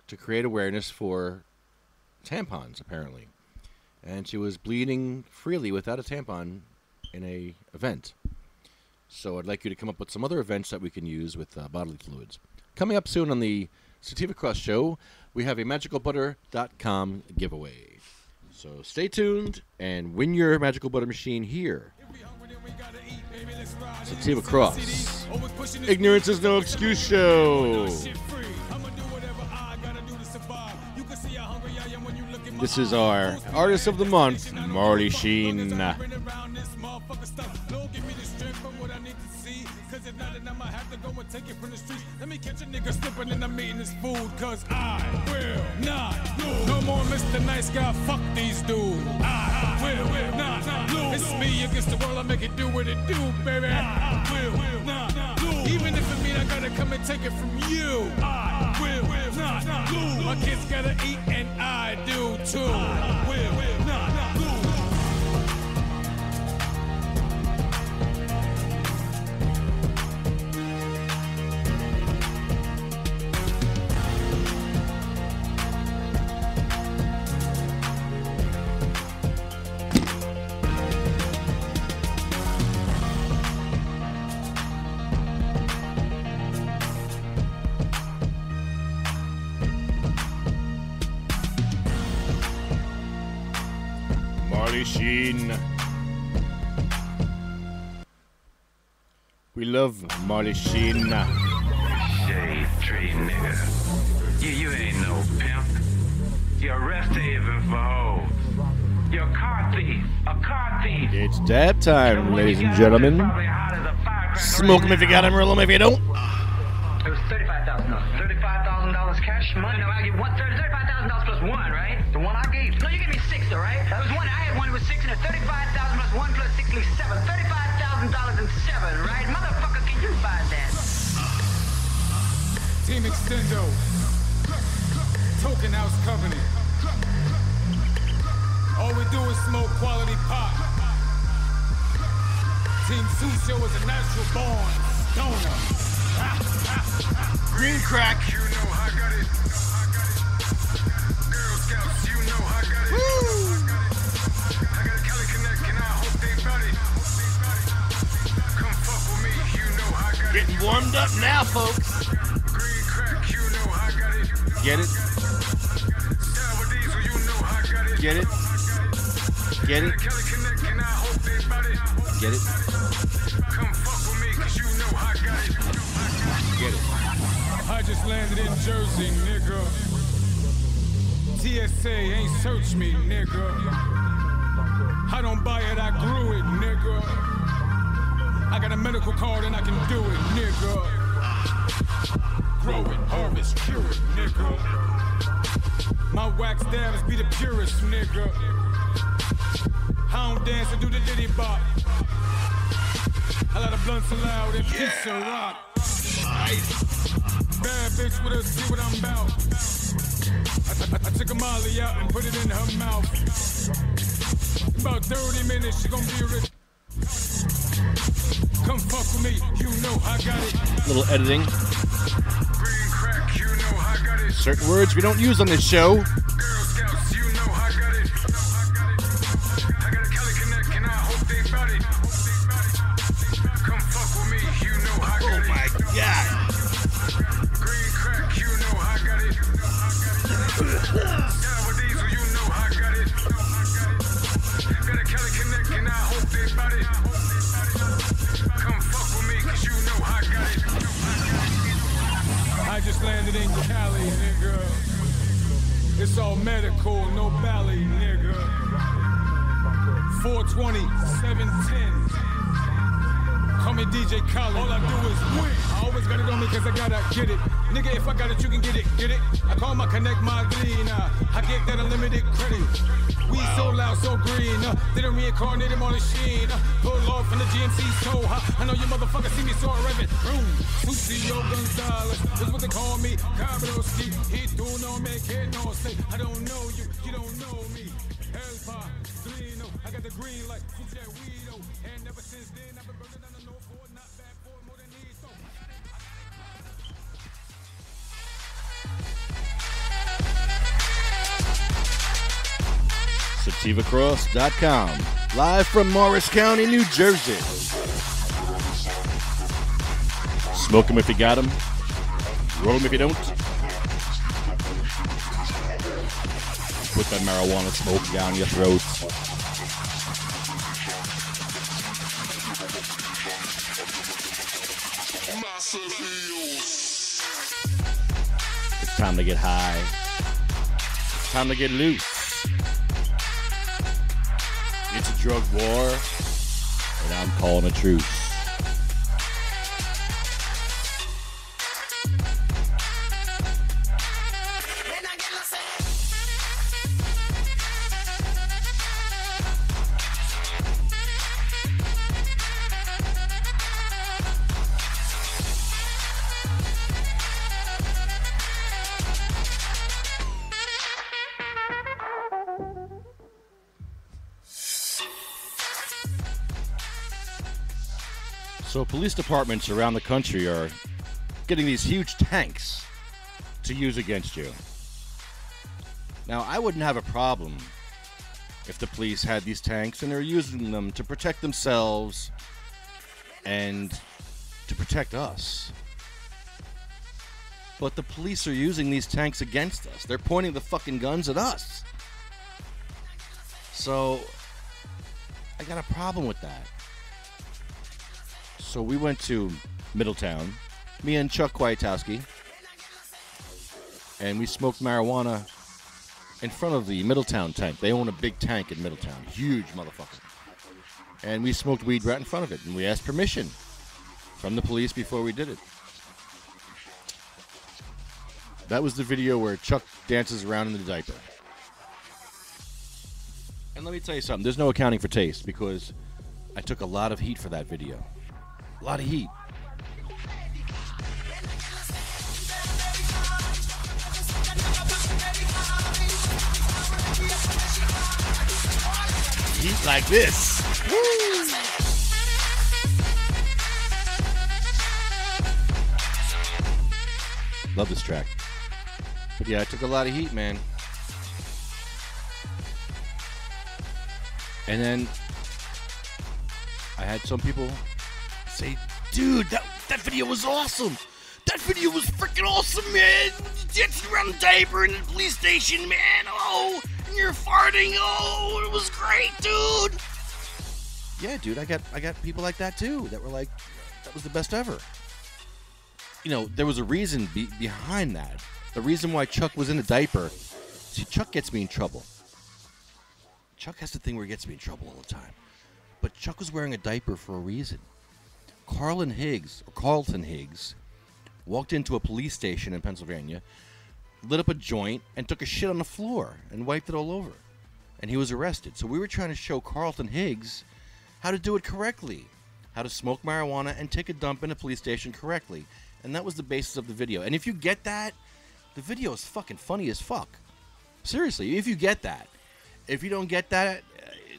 to create awareness for tampons, apparently. And she was bleeding freely without a tampon in a event. So I'd like you to come up with some other events that we can use with bodily fluids. Coming up soon on the Sativa Cross Show, we have a magicalbutter.com giveaway. So stay tuned and win your Magical Butter machine here. Sativa Cross. Ignorance is no excuse show. This is our Artist of the Month, Marley Sheen. Let me catch a nigga slipping and I'm eating his food, cause I will not lose. No more Mr. Nice Guy, fuck these dudes. I will not lose. It's me against the world, I make it do what it do, baby. I will not lose. Even if it mean I gotta come and take it from you. I will not lose. My kids gotta eat and I do too. I will not lose. Marley Sheen. We love Marley Sheen. Shade tree nigga. You ain't no pimp. You're a rest haven for hoes. You're a car thief. A car thief. It's dab time, ladies and gentlemen. Smoke him if you got him, roll him if you don't. It was $35,000. $35,000 cash money. No, I give $35,000 plus one, right? The one I gave. No, you gave me six, though, right? That was one. I had one. It was six, and $35,000 plus one plus six leaves seven. $35,000 and seven, right? Motherfucker, can you buy that? Team Extendo. Token House Covenant. All we do is smoke quality pop. Team Susho is a natural born stoner. Green crack. You know I got it. Girl Scouts, you know I got it. Woo! I got a Cali Connect and I hope they got it. Come fuck with me, you know I got it. Getting warmed up now, folks. Green crack, you know I got it. Get it? Sour diesel, you know I got it. Get it? Get it? Cali Connect and I hope they got it. Get it? Come fuck with me, cause you know I got it. Get it? I just landed in Jersey, nigga. TSA ain't search me, nigga. I don't buy it, I grew it, nigga. I got a medical card and I can do it, nigga. Grow it, harvest, cure it, nigga. My wax dabs be the purest, nigga. I don't dance and do the diddy bop. I let the blunts loud and piece of rock. Bad bitch with her, see what I'm about. I took a molly out and put it in her mouth. About 30 minutes, she gon' be rich. Come fuck with me, you know I got it. Little editing. Green crack, you know I got it. Certain words we don't use on this show. Girl Scouts, you know I got it. I got a Cali Connect and I hope they got it. Come fuck with me, you know I got it. Oh my God. Green crack, you know I got it. Sour diesel, you know I got it. Got a Cali Connect and I hope they got it. Come fuck with me, cause you know I got it. I just landed in Cali, nigga. It's all medical, no bally, nigga. 420, 710. Call me DJ Khaled. All I do is win. I always got it on me cause I gotta get it. Nigga, if I got it, you can get it, get it. I call my Connect Madrina. I get that unlimited credit. We so loud, so green. They done reincarnated Marley Sheen. Pull off from the GMC so hot. I know you motherfuckers see me so irreverent. Boom. Sucio Gonzalez. That's what they call me. Cabroski. He do no make it no say. I don't know you. You don't know me. El Padrino. I got the green light. Fujet Weedo. And ever since then, I've been burning down the North Fork. Not bad for more than these. So. SativaCross.com. Live from Morris County, New Jersey. Smoke them if you got them. Roll them if you don't. Put that marijuana smoke down your throat. It's time to get high. It's time to get loose. It's a drug war, and I'm calling a truce. So police departments around the country are getting these huge tanks to use against you. Now, I wouldn't have a problem if the police had these tanks and they're using them to protect themselves and to protect us. But the police are using these tanks against us. They're pointing the fucking guns at us. So, I got a problem with that. So we went to Middletown, me and Chuck Kwiatkowski, and we smoked marijuana in front of the Middletown tank. They own a big tank in Middletown, huge motherfucker. And we smoked weed right in front of it, and we asked permission from the police before we did it. That was the video where Chuck dances around in the diaper. And let me tell you something, there's no accounting for taste because I took a lot of heat for that video. A lot of heat. Like this. Woo. Love this track. But yeah, I took a lot of heat, man. And then I had some people say, dude, that video was awesome. That video was freaking awesome, man. Dancing around the diaper in the police station, man. Oh, and you're farting. Oh, it was great, dude. Yeah, dude, I got people like that too that were like, that was the best ever. You know, there was a reason behind that. The reason why Chuck was in a diaper. See, Chuck gets me in trouble. Chuck has the thing where he gets me in trouble all the time. But Chuck was wearing a diaper for a reason. Carlton Higgs walked into a police station in Pennsylvania, lit up a joint, and took a shit on the floor and wiped it all over. And he was arrested. So we were trying to show Carlton Higgs how to do it correctly, how to smoke marijuana and take a dump in a police station correctly. And that was the basis of the video. And if you get that, the video is fucking funny as fuck. Seriously, if you get that. If you don't get that,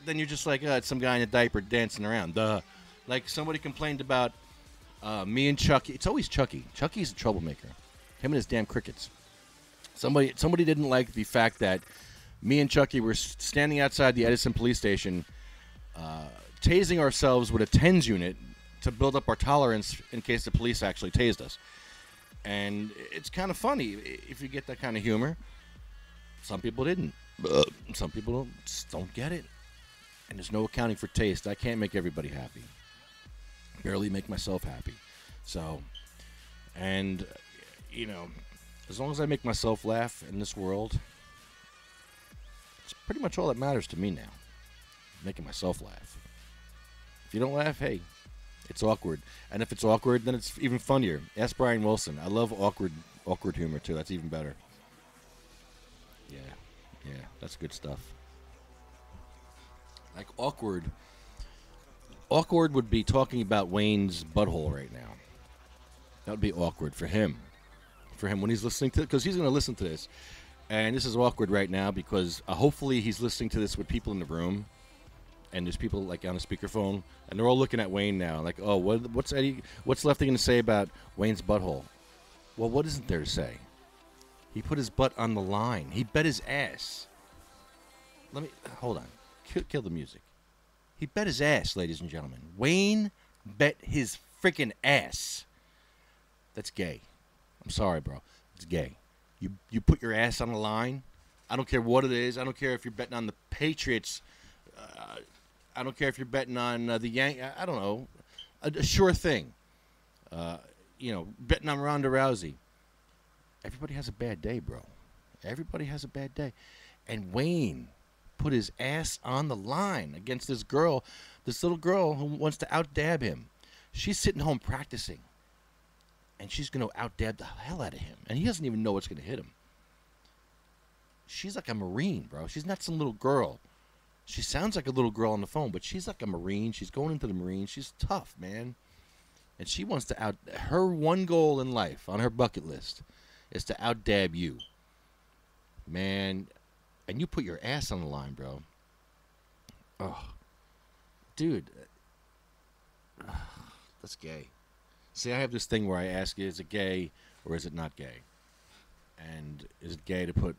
then you're just like, it's some guy in a diaper dancing around. Duh. Like somebody complained about me and Chucky. It's always Chucky. Chucky's a troublemaker. Him and his damn crickets. Somebody didn't like the fact that me and Chucky were standing outside the Edison police station, tasing ourselves with a TENS unit to build up our tolerance in case the police actually tased us. And it's kind of funny if you get that kind of humor. Some people didn't. Some people just don't get it. And there's no accounting for taste. I can't make everybody happy. Barely make myself happy. So, and, you know, as long as I make myself laugh in this world, it's pretty much all that matters to me now. Making myself laugh. If you don't laugh, hey, it's awkward. And if it's awkward, then it's even funnier. Ask Brian Wilson. I love awkward humor, too. That's even better. Yeah, that's good stuff. Like awkward would be talking about Wayne's butthole right now. That would be awkward for him. For him when he's listening to it, because he's going to listen to this. And this is awkward right now because hopefully he's listening to this with people in the room. And there's people like on a speakerphone, and they're all looking at Wayne now, like, oh, what's Lefty going to say about Wayne's butthole? Well, what isn't there to say? He put his butt on the line. He bet his ass. Hold on. Kill the music. He bet his ass, ladies and gentlemen. Wayne bet his freaking ass. That's gay. I'm sorry, bro. It's gay. You put your ass on the line. I don't care what it is. I don't care if you're betting on the Patriots. I don't care if you're betting on the Yankees. I don't know. A sure thing. Betting on Ronda Rousey. Everybody has a bad day, bro. Everybody has a bad day. And Wayne put his ass on the line against this little girl who wants to out-dab him. She's sitting home practicing. And she's going to out-dab the hell out of him. And he doesn't even know what's going to hit him. She's like a Marine, bro. She's not some little girl. She sounds like a little girl on the phone, but she's like a Marine. She's going into the Marines. She's tough, man. And she wants to her one goal in life on her bucket list is to out-dab you. Man, and you put your ass on the line, bro. Oh. Dude. That's gay. See, I have this thing where I ask you, is it gay or is it not gay? And is it gay to put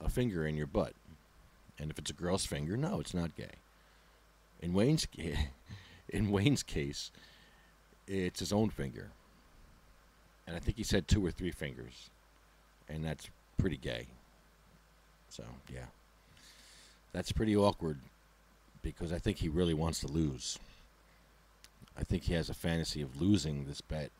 a finger in your butt? And if it's a girl's finger, no, it's not gay. In Wayne's case, it's his own finger. And I think he said 2 or 3 fingers. And that's pretty gay. So, yeah. That's pretty awkward because I think he really wants to lose. I think he has a fantasy of losing this bet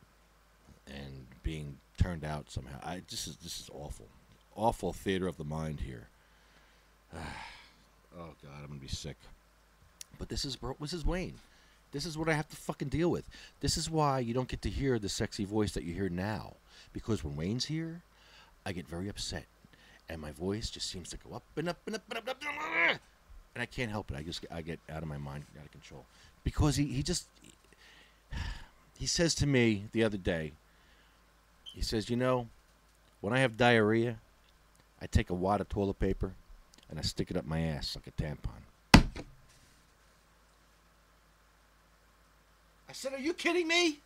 and being turned out somehow. This is awful. Awful theater of the mind here. Oh, God, I'm going to be sick. But this is Wayne. This is what I have to fucking deal with. This is why you don't get to hear the sexy voice that you hear now. Because when Wayne's here, I get very upset. And my voice just seems to go up and up and up and up and up. And I can't help it. I get out of my mind, out of control. Because he says to me the other day, he says, when I have diarrhea, I take a wad of toilet paper and I stick it up my ass like a tampon. said, are you kidding me?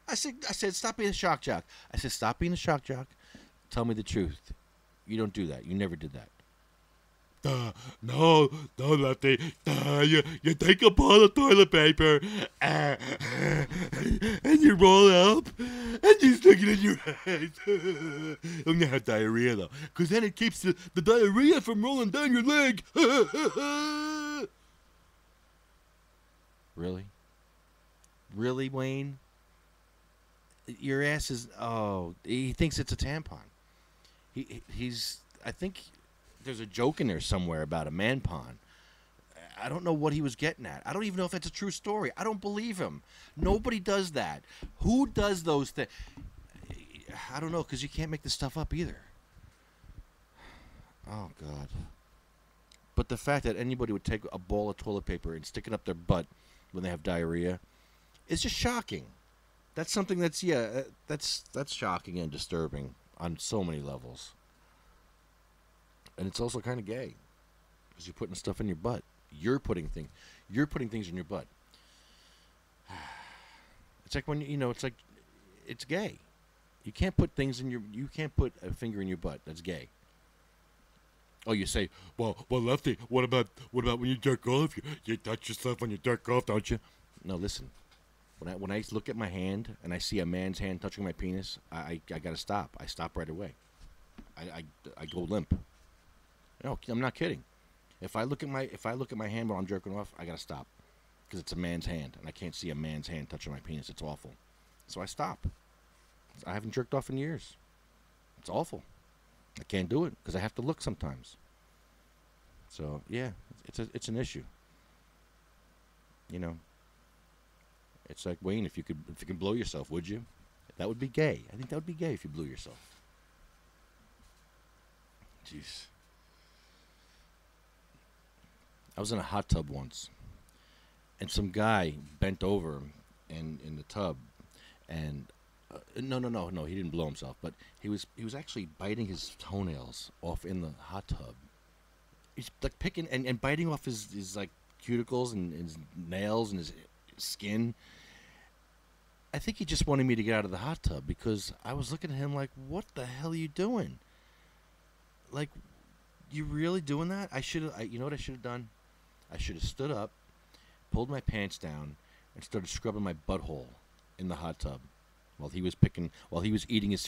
I said, stop being a shock jock. I said, stop being a shock jock. Tell me the truth. You don't do that. You never did that. No, Lefty. You take a ball of toilet paper and you roll it up and you stick it in your head. I'm gonna have diarrhea though, because then it keeps the diarrhea from rolling down your leg. Really? Really, Wayne? Your ass is... Oh, he thinks it's a tampon. He's... I think there's a joke in there somewhere about a man pond. I don't know what he was getting at. I don't even know if that's a true story. I don't believe him. Nobody does that. Who does those things? I don't know, because you can't make this stuff up either. Oh, God. But the fact that anybody would take a ball of toilet paper and stick it up their butt when they have diarrhea is just shocking. That's something that's, that's shocking and disturbing on so many levels. And it's also kind of gay, because you're putting stuff in your butt. You're putting things in your butt. It's like when it's gay. You can't put things in you can't put a finger in your butt. That's gay. Oh, you say, well, Lefty, what about when you jerk off? You touch yourself when you jerk off, don't you? No, listen. When I look at my hand and I see a man's hand touching my penis, I gotta stop. I stop right away. I go limp. No, I'm not kidding. If I look at my hand while I'm jerking off, I gotta stop, because it's a man's hand and I can't see a man's hand touching my penis. It's awful. So I stop. I haven't jerked off in years. It's awful. I can't do it because I have to look sometimes. So yeah, it's an issue. You know. It's like, Wayne, if you can blow yourself, would you? That would be gay. I think that would be gay if you blew yourself. Jeez. I was in a hot tub once, and some guy bent over in the tub, and no, he didn't blow himself, but he was actually biting his toenails off in the hot tub. He's like picking and biting off his like cuticles and his nails and his skin. I think he just wanted me to get out of the hot tub, because I was looking at him like, what the hell are you doing? Like, you really doing that? You know what I should have done? I should have stood up, pulled my pants down, and started scrubbing my butthole in the hot tub while he was eating his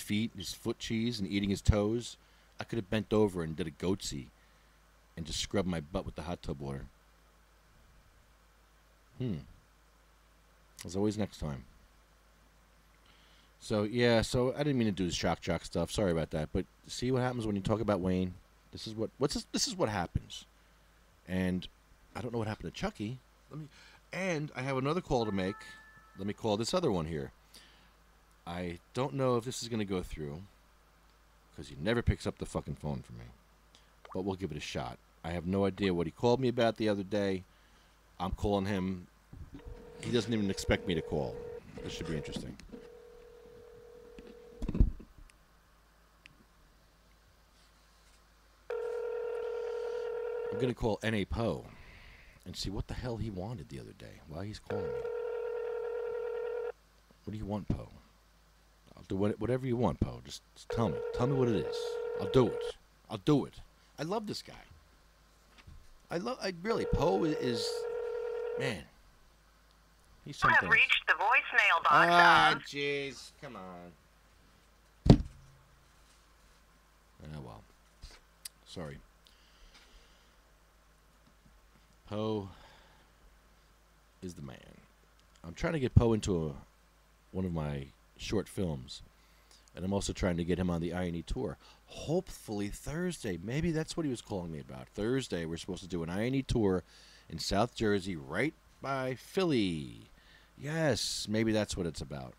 foot cheese and eating his toes. I could have bent over and did a goatsy and just scrubbed my butt with the hot tub water. As always, next time. So yeah, I didn't mean to do the shock jock stuff. Sorry about that. But see what happens when you talk about Wayne. This is what happens. And I don't know what happened to Chucky. And I have another call to make. Let me call this other one here. I don't know if this is going to go through, because he never picks up the fucking phone for me. But we'll give it a shot. I have no idea what he called me about the other day. I'm calling him. He doesn't even expect me to call. This should be interesting. I'm going to call N.A. Poe and see what the hell he wanted the other day. Why he's calling me. What do you want, Poe? I'll do whatever you want, Poe. Just tell me. Tell me what it is. I'll do it. I love this guy. Really, Poe is, man. He's something. You have reached the voicemail box of... jeez. Come on. Well. Sorry. Poe is the man. I'm trying to get Poe into one of my short films, and I'm also trying to get him on the I&E tour. Hopefully Thursday. Maybe that's what he was calling me about. Thursday, we're supposed to do an I&E tour in South Jersey, right by Philly. Yes, maybe that's what it's about.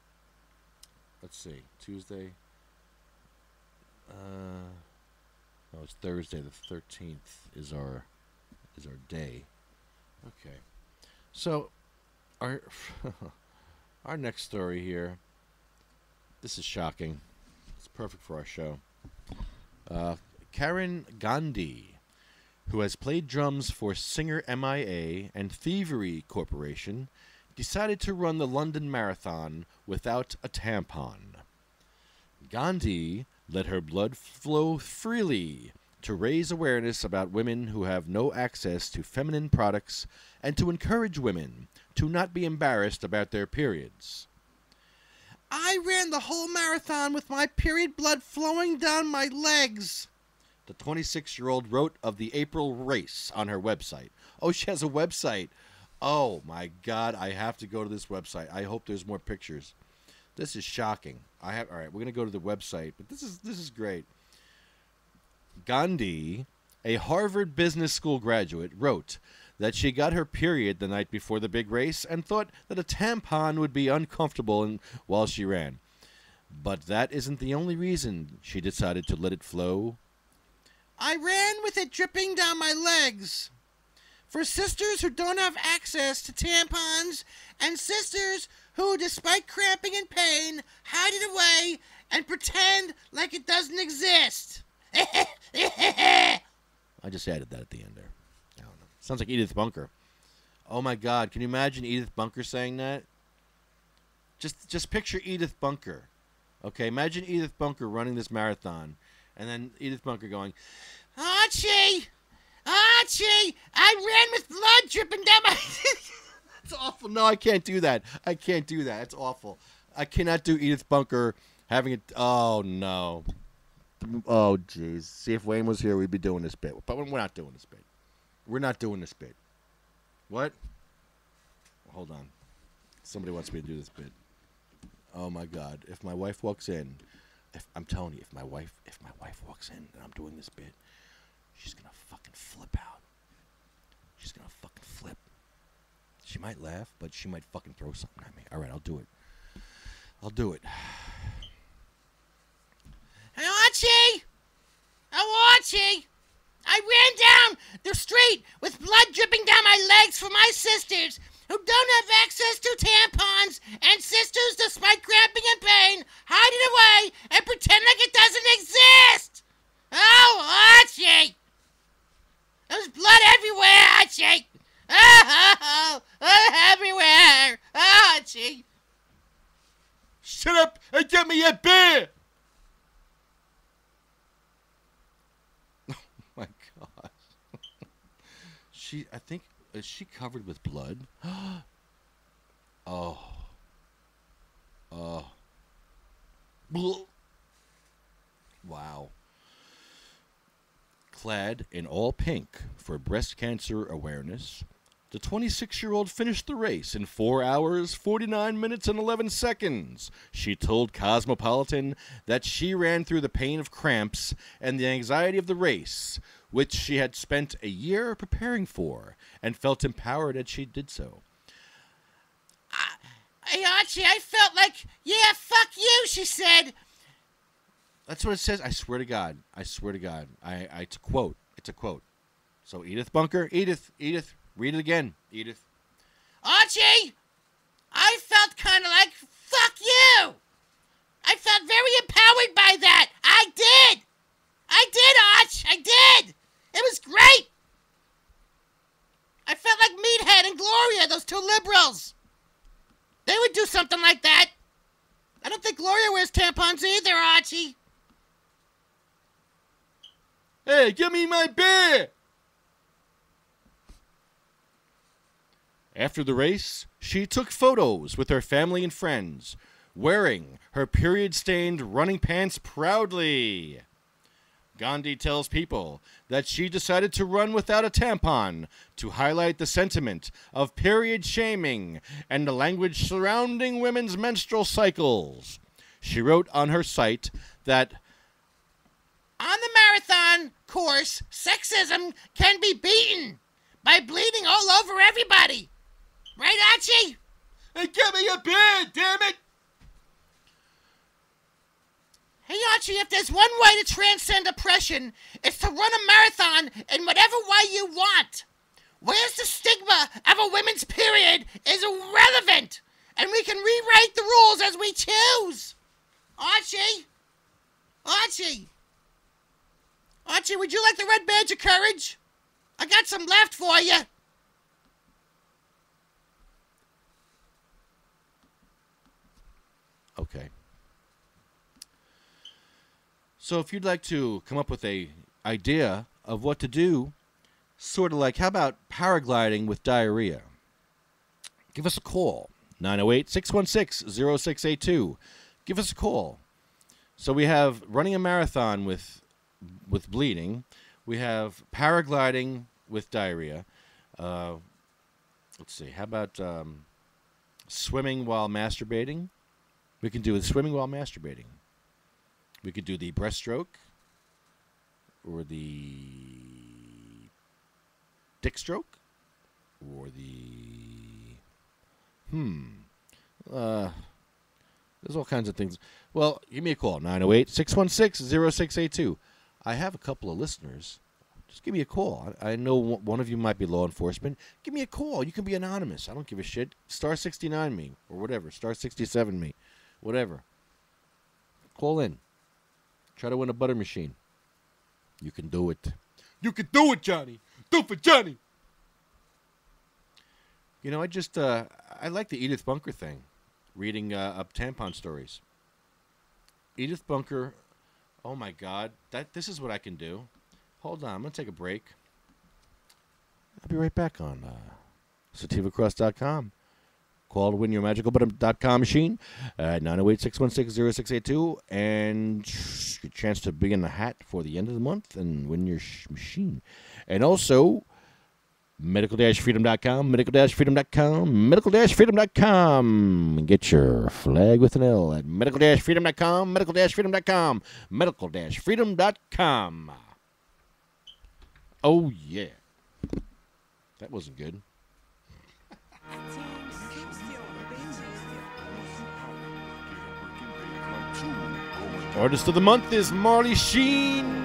Let's see. Tuesday. No, it's Thursday. The 13th is our day. Okay. So, our next story here. This is shocking. It's perfect for our show. Karen Gandhi, who has played drums for singer MIA and Thievery Corporation, decided to run the London Marathon without a tampon. Gandhi let her blood flow freely to raise awareness about women who have no access to feminine products and to encourage women to not be embarrassed about their periods. I ran the whole marathon with my period blood flowing down my legs, the 26-year-old wrote of the April race on her website. Oh, she has a website. Oh, my God. I have to go to this website. I hope there's more pictures. This is shocking. All right, we're going to go to the website, but this is great. Gandhi, a Harvard Business School graduate, wrote that she got her period the night before the big race and thought that a tampon would be uncomfortable while she ran. But that isn't the only reason she decided to let it flow. I ran with it dripping down my legs. For sisters who don't have access to tampons and sisters who, despite cramping and pain, hide it away and pretend like it doesn't exist. I just added that at the end there. I don't know. Sounds like Edith Bunker. Oh my God, can you imagine Edith Bunker saying that? Just picture Edith Bunker. Okay, imagine Edith Bunker running this marathon, and then Edith Bunker going, Archie, I ran with blood dripping down my... It's awful. No, I can't do that. It's awful. I cannot do Edith Bunker having it. Oh, no. Oh, jeez. See, if Wayne was here, we'd be doing this bit. But we're not doing this bit. We're not doing this bit. What? Hold on. Somebody wants me to do this bit. Oh, my God. If my wife walks in, I'm telling you, if my wife walks in and I'm doing this bit, she's going to fucking flip out. She's going to fucking flip. She might laugh, but she might fucking throw something at me. All right, I'll do it. Hey, Archie! Oh, Archie! I ran down the street with blood dripping down my legs for my sisters who don't have access to tampons and sisters, despite cramping and pain, hide it away and pretend like it doesn't exist! Oh, Archie! There's blood everywhere, Archie! Oh, everywhere! Oh, Archie! Shut up and get me a beer! Oh, my God. Is she covered with blood? Oh. Wow. Clad in all pink for breast cancer awareness, the 26-year-old finished the race in 4 hours, 49 minutes, and 11 seconds. She told Cosmopolitan that she ran through the pain of cramps and the anxiety of the race, which she had spent a year preparing for, and felt empowered as she did so. Hey, Archie, I felt like, yeah, fuck you, she said. That's what it says. I swear to God. It's a quote. So Edith Bunker, Edith, read it again, Edith. Archie, I felt kind of like, fuck you. I felt very empowered by that. I did, Arch. I did. It was great. I felt like Meathead and Gloria, those two liberals. They would do something like that. I don't think Gloria wears tampons either, Archie. Hey, give me my beer! After the race, she took photos with her family and friends, wearing her period-stained running pants proudly. Gandhi tells people that she decided to run without a tampon to highlight the sentiment of period shaming and the language surrounding women's menstrual cycles. She wrote on her site that on the marathon course, sexism can be beaten by bleeding all over everybody. Right, Archie? Hey, give me a beer, damn it! Hey, Archie, if there's one way to transcend oppression, it's to run a marathon in whatever way you want. Where's the stigma of a women's period is irrelevant, and we can rewrite the rules as we choose. Archie, would you like the red badge of courage? I got some left for you. Okay. So if you'd like to come up with a idea of what to do, sort of like, how about paragliding with diarrhea? Give us a call, 908-616-0682. Give us a call. So we have running a marathon with bleeding. We have paragliding with diarrhea. Let's see. How about swimming while masturbating? We can do it swimming while masturbating. We could do the breaststroke or the dick stroke or the there's all kinds of things. Well, give me a call, 908-616-0682. I have a couple of listeners. Just give me a call. I know one of you might be law enforcement. Give me a call. You can be anonymous. I don't give a shit. Star 69 me or whatever. Star 67 me. Whatever. Call in. Try to win a butter machine. You can do it. You can do it, Johnny. Do it for Johnny. You know, I like the Edith Bunker thing. Reading up tampon stories. Edith Bunker. Oh my God. This is what I can do. Hold on. I'm going to take a break. I'll be right back on sativacross.com. Call to win your magicalbutter.com machine at 908-616-0682 and your chance to be in the hat for the end of the month and win your machine. And also, medical-freedom.com, medical-freedom.com, medical-freedom.com. Get your flag with an L at medical-freedom.com, medical-freedom.com, medical-freedom.com. Oh, yeah. That wasn't good. Artist of the month is Marley Sheen.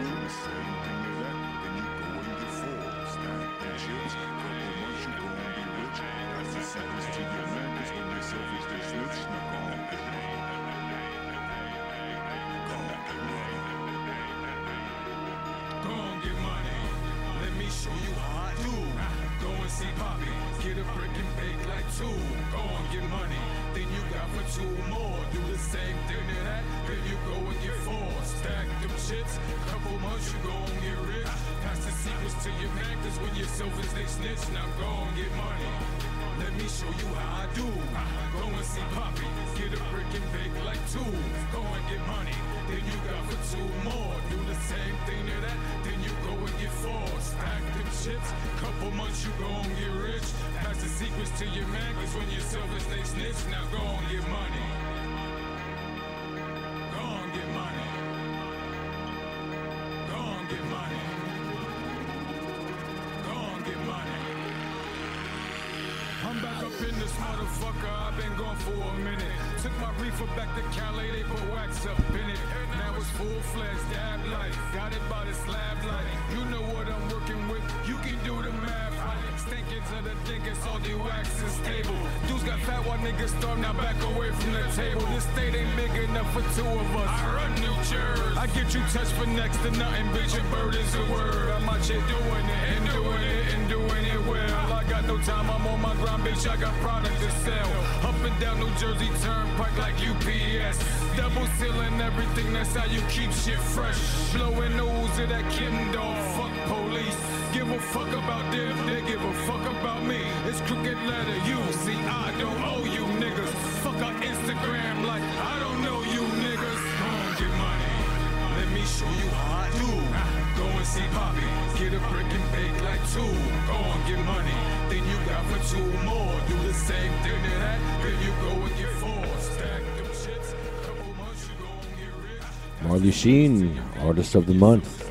Marley Sheen, Artist of the Month.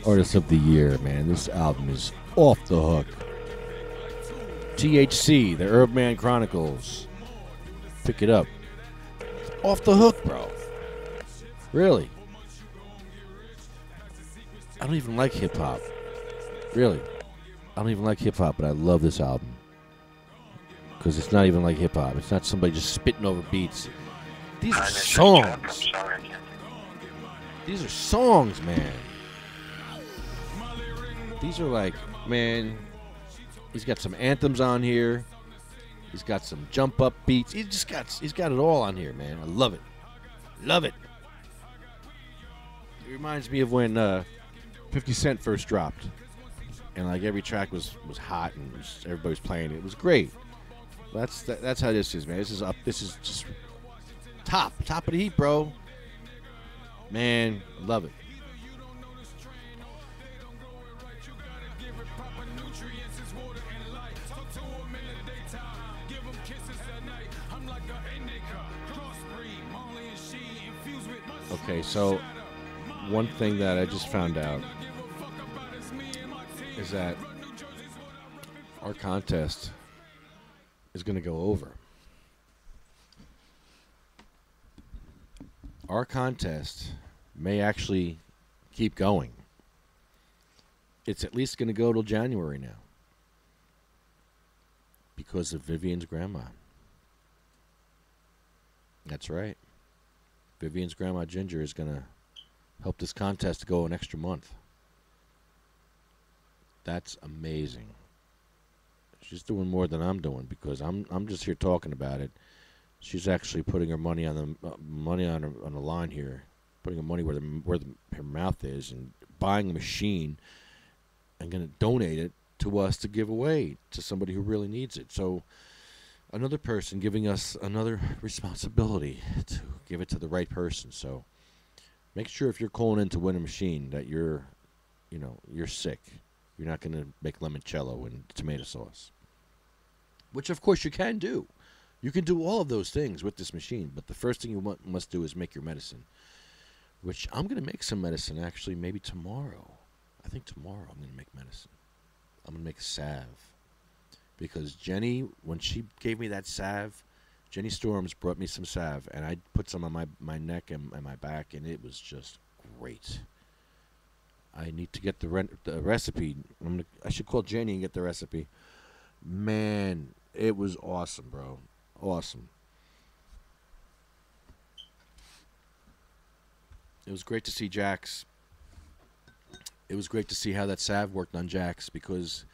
Artist of the Year, man. This album is off the hook. THC, the Herbman Chronicles. Pick it up. It's off the hook, bro. Really. I don't even like hip-hop. Really. I don't even like hip-hop, but I love this album. Because it's not even like hip-hop. It's not somebody just spitting over beats. These are songs. These are songs, man. These are like, man, he's got some anthems on here. He's got some jump up beats. He's got it all on here, man. I love it. Love it. It reminds me of when 50 Cent first dropped. And like every track was hot and everybody was playing it. It was great. That's how this is, man. This is just top of the heap, bro. Man, love it. Okay, so one thing that I just found out is that our contest is going to go over. Our contest may actually keep going. It's at least going to go till January now because of Vivian's grandma. That's right. Vivian's grandma Ginger is going to help this contest to go an extra month. That's amazing. She's doing more than I'm doing because I'm just here talking about it. She's actually putting her money on the line here, putting her money where her mouth is, and buying a machine and going to donate it to us to give away to somebody who really needs it. So another person giving us another responsibility to give it to the right person. So make sure if you're calling in to win a machine that you're sick. You're not going to make limoncello and tomato sauce, which of course you can do. You can do all of those things with this machine, but the first thing you must do is make your medicine, which I'm going to make some medicine actually maybe tomorrow. I think tomorrow I'm going to make medicine. I'm going to make salve because Jenny, when she gave me that salve, Jenny Storms brought me some salve, and I put some on my neck and my back, and it was just great. I need to get the recipe. I should call Jenny and get the recipe. Man, it was awesome, bro. Awesome. It was great to see Jax. It was great to see how that salve worked on Jax, because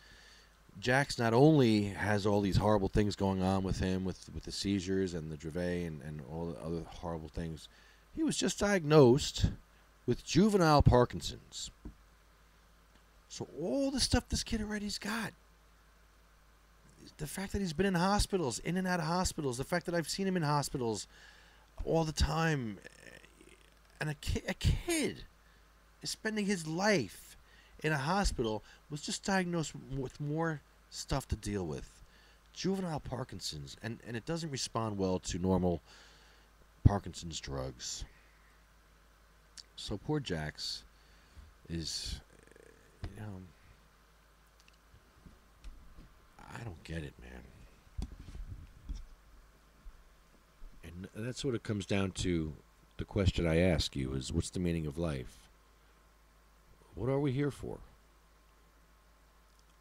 Jax not only has all these horrible things going on with him, with the seizures and the Dravet and all the other horrible things, he was just diagnosed with juvenile Parkinson's. So all the stuff this kid already's got, the fact that he's been in hospitals, in and out of hospitals, the fact that I've seen him in hospitals all the time, and a kid is spending his life in a hospital, was just diagnosed with more stuff to deal with. Juvenile Parkinson's, and it doesn't respond well to normal Parkinson's drugs. So poor Jax is, I don't get it, man. And that's what it comes down to. The question I ask you is, what's the meaning of life? What are we here for?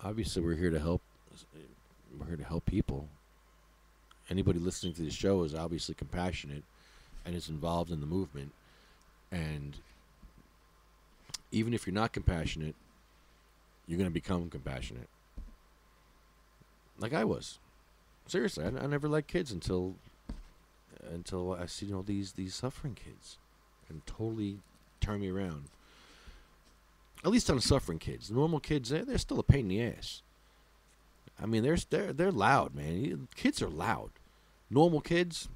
Obviously, we're here to help. We're here to help people. Anybody listening to the show is obviously compassionate and is involved in the movement. And even if you're not compassionate, you're going to become compassionate. Like I was. Seriously, I never liked kids until I see these suffering kids, and totally turn me around. At least on the suffering kids. The normal kids, they're still a pain in the ass. I mean, they're loud, man. Kids are loud. Normal kids,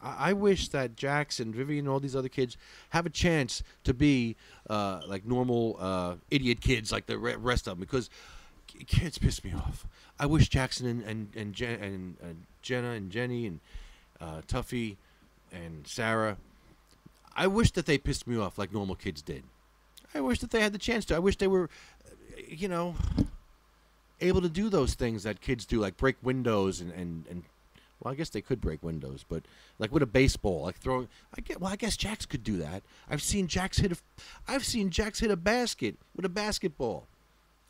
I wish that Jax and Vivian and all these other kids have a chance to be like normal idiot kids like the rest of them, because kids piss me off. I wish Jackson and Jenna and Jenny and Tuffy and Sarah, I wish that they pissed me off like normal kids did. I wish that they had the chance to. I wish they were, able to do those things that kids do, like break windows and well, I guess they could break windows, but like with a baseball, like throwing. I guess Jax could do that. I've seen Jax hit a basket with a basketball.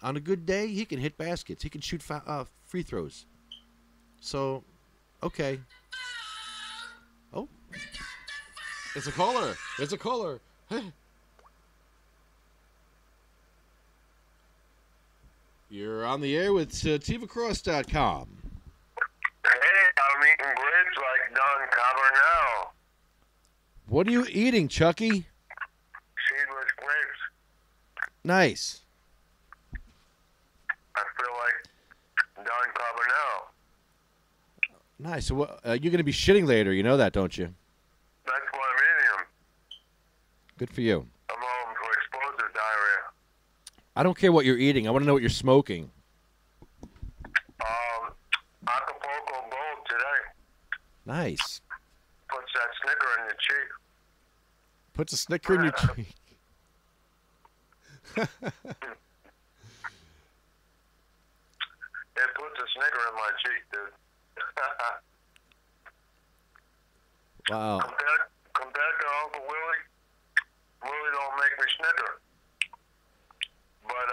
On a good day, he can hit baskets. He can shoot free throws. So, okay. Oh, it's a caller. It's a caller. You're on the air with SativaCross.com. Hey, how What are you eating, Chucky? Seedless grapes. Nice. I feel like Don Carbonell. Nice. So you're going to be shitting later. You know that, don't you? That's why I'm eating them. Good for you. I'm home for explosive diarrhea. I don't care what you're eating. I want to know what you're smoking. Acapulco Gold today. Nice. Puts that snicker in your cheek. Puts a snicker in your cheek. It puts a snicker in my cheek, dude. Wow. Compared to Uncle Willie, Willie don't make me snicker. But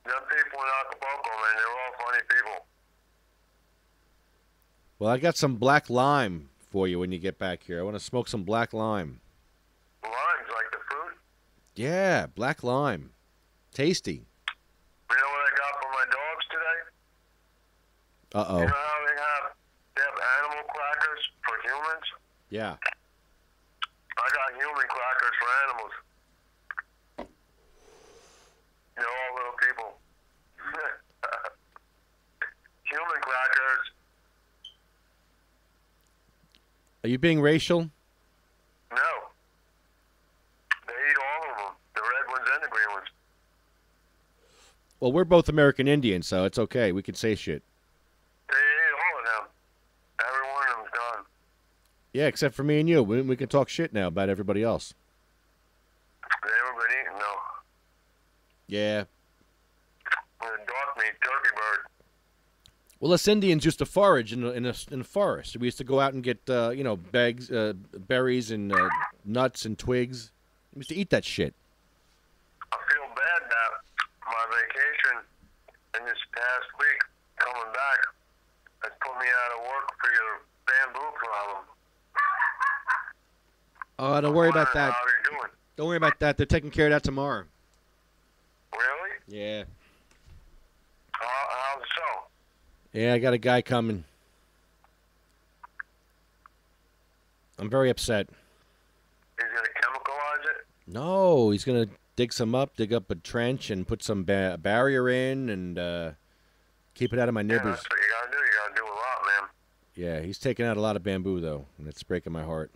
them people in Acapulco, man, they're all funny people. Well, I got some black lime for you when you get back here. I want to smoke some black lime. Limes, like the fruit. Yeah, black lime. Tasty. You know what I got for my dogs today? Uh-oh. You know how they have animal crackers for humans? Yeah. I got human crackers for animals. They're all little people. Human crackers. Are you being racial? No. They eat all of them. The red ones and the green ones. Well, we're both American Indians, so it's okay. We can say shit. They ate all of them. Every one of them's gone. Yeah, except for me and you. We can talk shit now about everybody else. They haven't been eaten, though. Yeah. The dog meat, turkey bird. Well, us Indians used to forage in a forest. We used to go out and get, berries and nuts and twigs. We used to eat that shit. I feel bad that my vacation in this past week, coming back, has put me out of work for your bamboo problem. Oh, don't worry about that. How are you doing? Don't worry about that. They're taking care of that tomorrow. Really? Yeah. How's so? Yeah, I got a guy coming. I'm very upset. He's going to chemicalize it? No, he's going to dig up a trench and put some barrier in and keep it out of my neighbors. Yeah, that's what you got to do. You got to do a lot, man. Yeah, he's taking out a lot of bamboo, though, and it's breaking my heart.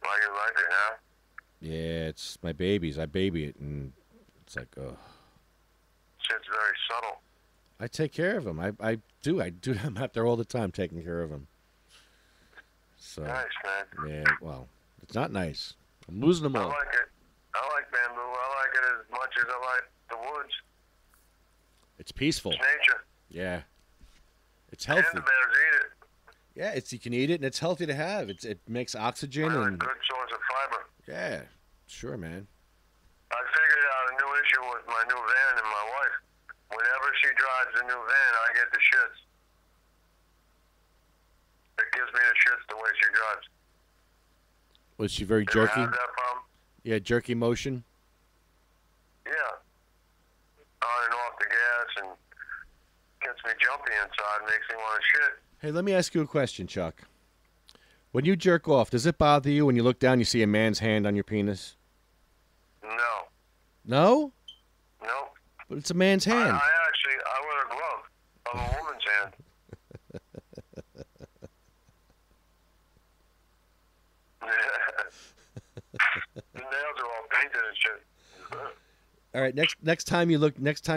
Why you like it, huh? Yeah, it's my babies. I baby it, and it's like, ugh. Shit's very subtle. I take care of them. I do. I'm out there all the time taking care of them. So, Nice, man. Yeah, well, it's not nice. I'm losing them I all. like it. I like bamboo. I like it as much as I like the woods. It's peaceful. It's nature. Yeah. It's healthy. And the bears eat it. Yeah, you can eat it, and it's healthy to have. It makes oxygen Really and good source of fiber. yeah, sure, man. I figured out a new issue with my new van and my wife. Whenever she drives the new van, I get the shits. It gives me the shits the way she drives. Was she very Do you jerky? have that problem? Yeah, jerky motion. Yeah. On and off the gas and gets me jumpy inside, makes me want to shit. Hey, let me ask you a question, Chuck. When you jerk off, does it bother you when you look down, you see a man's hand on your penis? No. No? Nope. But it's a man's hand. I wear a glove of a woman's hand. The nails are all painted and shit. All right, next time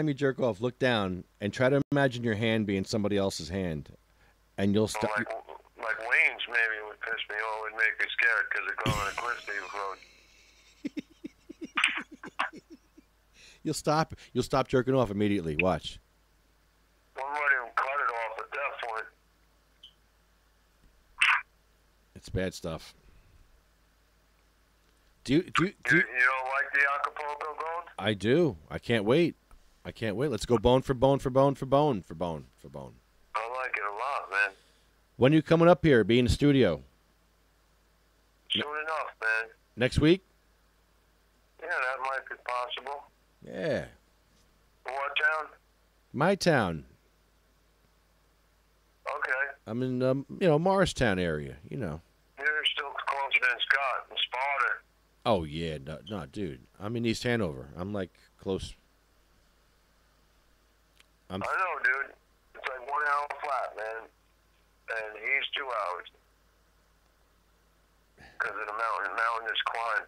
you jerk off, look down and try to imagine your hand being somebody else's hand, and you'll start. Like Wayne's maybe would piss me off, would make me scared because it goes on a cliff road. You'll stop jerking off immediately. Watch. One might even cut it off at that point. It's bad stuff. Do you don't like the Acapulco Gold? I do. I can't wait. Let's go bone for bone for bone for bone for bone for bone. I like it a lot, man. When are you coming up here? Be in the studio. Soon enough, man. Next week? Yeah, that might be possible. Yeah. What town? My town. Okay. I'm in, Morristown area, you know. You're still closer than Scott and Sparta. Oh, yeah. No, dude. I'm in East Hanover. I'm, like, close. I know, dude. It's like 1 hour flat, man. And he's 2 hours. Because of the mountainous climb.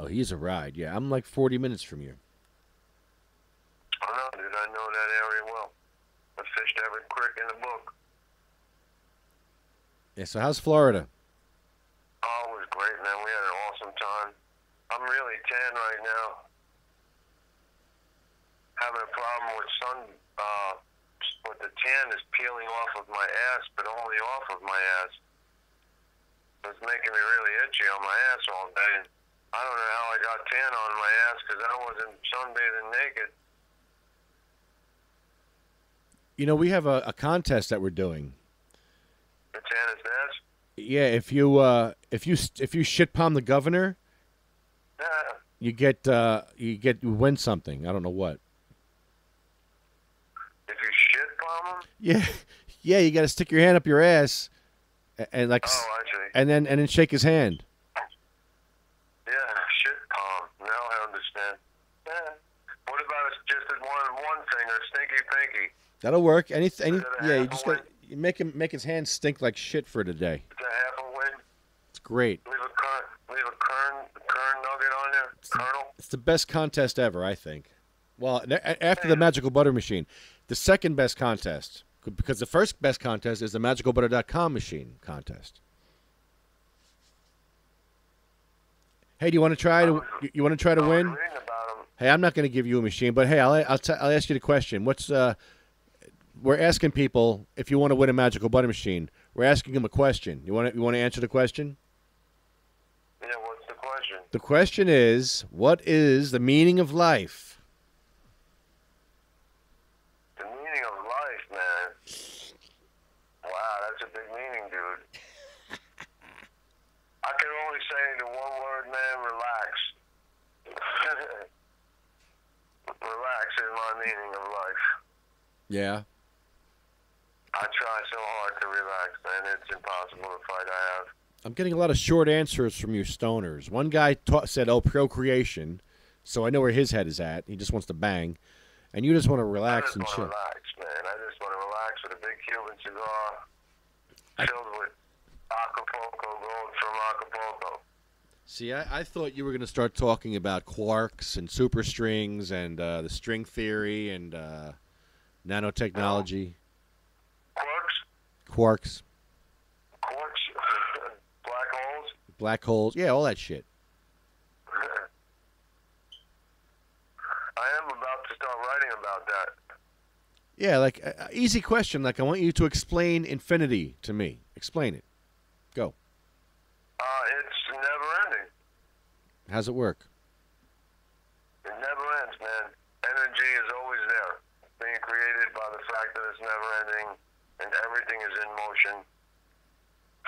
Oh, he's a ride. Yeah, I'm, like, 40 minutes from you. I know, dude. I know that area well. I fished every creek in the book. Yeah, so how's Florida? Oh, it was great, man. We had an awesome time. I'm really tan right now. Having a problem with with the tan is peeling off of my ass, but only off of my ass. It's making me really itchy on my ass all day. I don't know how I got tan on my ass because I wasn't sunbathing naked. You know, we have a contest that we're doing. The tan is ass? Yeah, if you shit palm the governor, you win something. I don't know what. If you shit palm him? Yeah, you got to stick your hand up your ass, and like, I see. and then shake his hand. Yeah, shit palm. Now I understand. Yeah. What about just one finger, stinky pinky? That'll work. Anything. Yeah, you just got make his hands stink like shit for today. It's a half a win. It's great. Leave a kern nugget on there. Kernel. It's the best contest ever, I think. Well, after the Magical Butter Machine, the second best contest, because the first best contest is the MagicalButter.com machine contest. Hey, do you want to try to win? Hey, I'm not going to give you a machine, but hey, I'll ask you the question. We're asking people if you want to win a Magical Butter Machine. We're asking them a question. You want to answer the question? Yeah, what's the question? The question is, what is the meaning of life? The meaning of life, man. Wow, that's a big meaning, dude. I can only say the one word, man, relax. Relax is my meaning of life. Yeah. I try so hard to relax, man. It's impossible to fight. I have. I'm getting a lot of short answers from you stoners. One guy said, procreation. So I know where his head is at. He just wants to bang. And you just want to relax and chill. Relax, man. I just want to relax with a big Cuban cigar filled with Acapulco gold from Acapulco. See, I thought you were going to start talking about quarks and superstrings and the string theory and nanotechnology. Quarks. Black holes. Black holes. Yeah, all that shit. I am about to start writing about that. Yeah, like easy question. Like I want you to explain infinity to me. Explain it. Go. It's never ending. How's it work? It never ends, man. Energy is always there, being created by the fact that it's never ending, and everything is in motion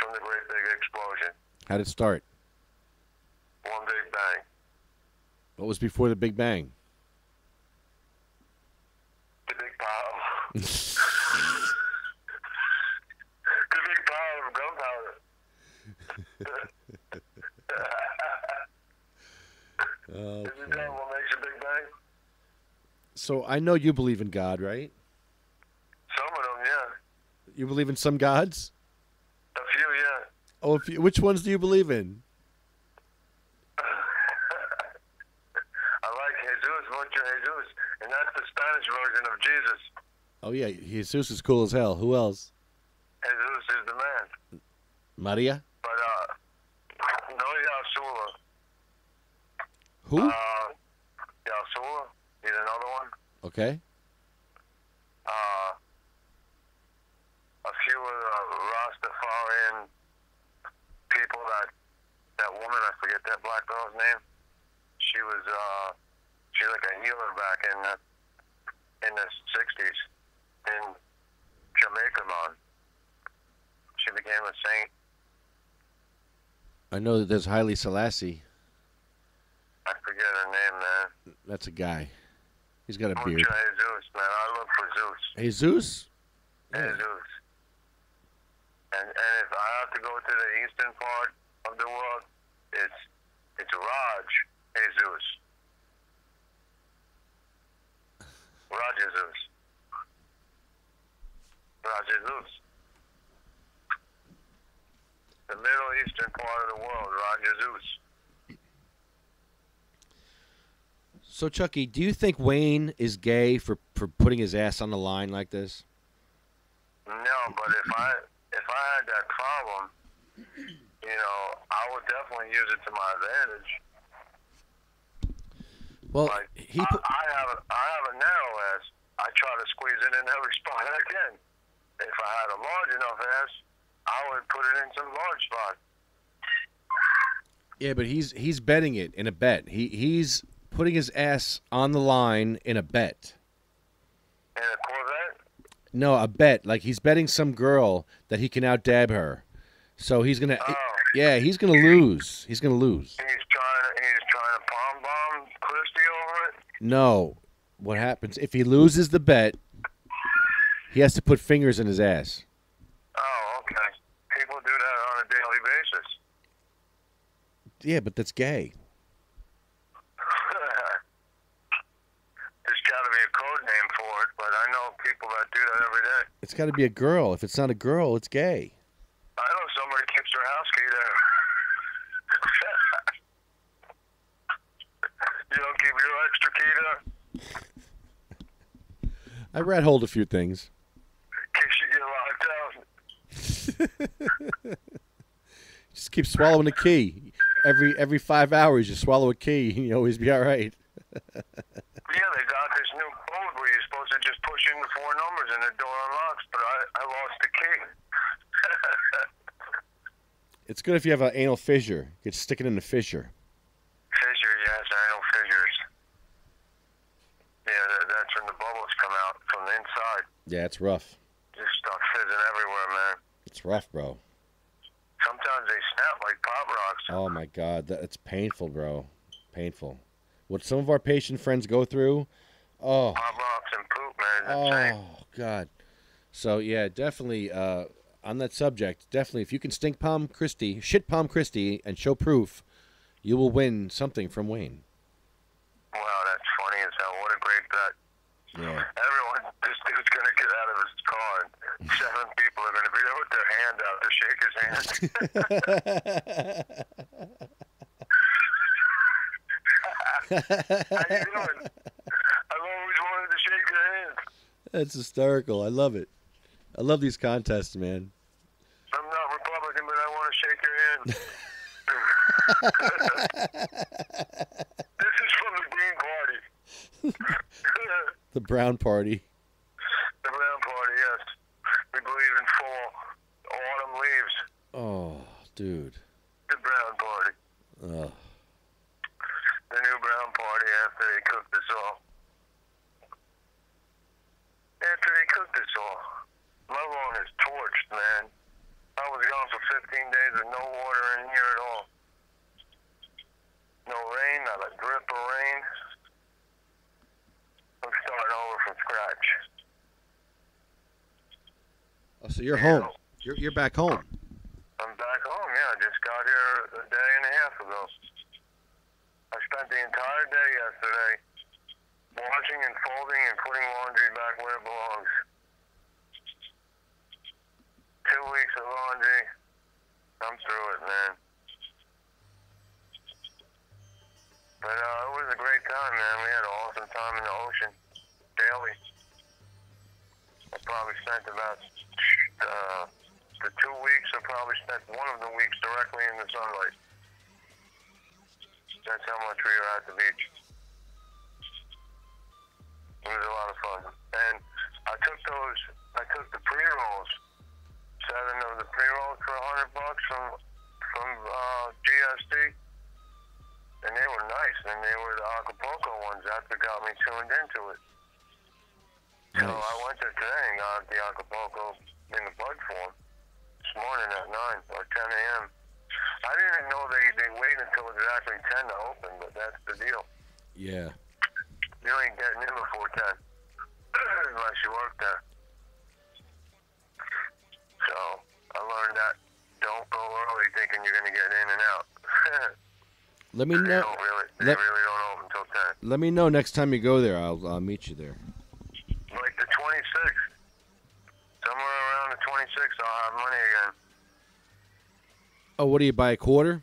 from the great big explosion. How'd it start? One big bang. What was before the Big Bang? The big pile. The big pile of gunpowder. Okay. Isn't that what makes a big bang? So I know you believe in God, right? Some of them, yeah. You believe in some gods? A few, yeah. Oh, which ones do you believe in? I like Jesus, mucho Jesus, and that's the Spanish version of Jesus. Oh, yeah, Jesus is cool as hell. Who else? Jesus is the man. Maria? But, no, Yahshua. Who? Yahshua. He's another one. Okay. A few of the Rastafarian people that woman, I forget that black girl's name. She was, she's like a healer back in the 60s in Jamaica, man. She became a saint. I know that there's Haile Selassie. I forget her name, man. That's a guy. He's got a beard. Jesus, man. I look for Zeus. Jesus? Jesus. And if I have to go to the eastern part of the world, it's Raj Jesus. Raj Jesus. Raj Jesus. The Middle Eastern part of the world, Raj Jesus. So, Chucky, do you think Wayne is gay for putting his ass on the line like this? No, but if I had that problem, I would definitely use it to my advantage. Well, I have a narrow ass. I try to squeeze it in every spot I can. If I had a large enough ass, I would put it in some large spot. Yeah, but he's betting it in a bet. He's putting his ass on the line in a bet. In a Corvette? No, a bet. Like he's betting some girl that he can out-dab her. So he's gonna. Yeah, he's gonna lose. He's gonna lose. He's trying to palm bomb Christie over it? No. What happens if he loses the bet? He has to put fingers in his ass. Oh, okay. People do that on a daily basis. Yeah, but that's gay. There's got to be a code name for it, but I know people that do that every day. It's got to be a girl. If it's not a girl, it's gay. I know somebody keeps their house key there. You don't keep your extra key there? I rat hold a few things. In case you get locked out. Just keep swallowing a key. Every 5 hours, you swallow a key, and you always be all right. Yeah, they got this new code where you're supposed to just push in the 4 numbers and the door unlocks, but I lost the key. It's good if you have an anal fissure. You could stick it in the fissure. Fissure, yes, anal fissures. Yeah, that's when the bubbles come out from the inside. Yeah, it's rough. Just stuff fizzing everywhere, man. It's rough, bro. Sometimes they snap like Pop Rocks. Oh, my God. It's painful, bro. Painful. What some of our patient friends go through, oh. Pop Rocks and poop, man. Oh, God. So, yeah, definitely, on that subject, definitely, if you can shit palm Christie, and show proof, you will win something from Wayne. Wow, that's funny as hell. What a great bet. Yeah. This dude's going to get out of his car, and 7 people are going to be there with their hand out to shake his hand. How you doing? I've always wanted to shake your hand. That's hysterical. I love it. I love these contests, man. I'm not Republican, but I want to shake your hand. This is from the Green Party. The Brown Party. The Brown Party, yes. We believe in fall. Autumn leaves. Oh, dude. The Brown Party. Oh. The new Brown Party after they cooked us all. After they cooked us all. My lawn is torched, man. I was gone for 15 days with no water in here at all. No rain, not a drip of rain. I'm starting over from scratch. Oh, so you're home. You're back home. I'm back home, yeah. I just got here a day and a half ago. I spent the entire day yesterday washing and folding and putting laundry back where it belongs. 2 weeks of laundry. I'm through it, man. But it was a great time, man. We had an awesome time in the ocean. Daily. I probably spent about the 2 weeks. I probably spent one of the weeks directly in the sunlight. That's how much we were at the beach. It was a lot of fun. And I took the pre-rolls. 7 of the pre-rolls for $100 from GST. And they were nice. And they were the Acapulco ones. That's what got me tuned into it. So I went there today and got the Acapulco in the bud form this morning at 9 or 10 a.m. I didn't know they wait until exactly 10 to open, but that's the deal. Yeah. You ain't getting in before 10 unless you work there. So I learned don't go early thinking you're going to get in and out. Let me know. They really don't open until 10. Let me know next time you go there. I'll meet you there. Like the 26th. Somewhere around the 26th, I'll have money again. Oh, what do you buy, a quarter?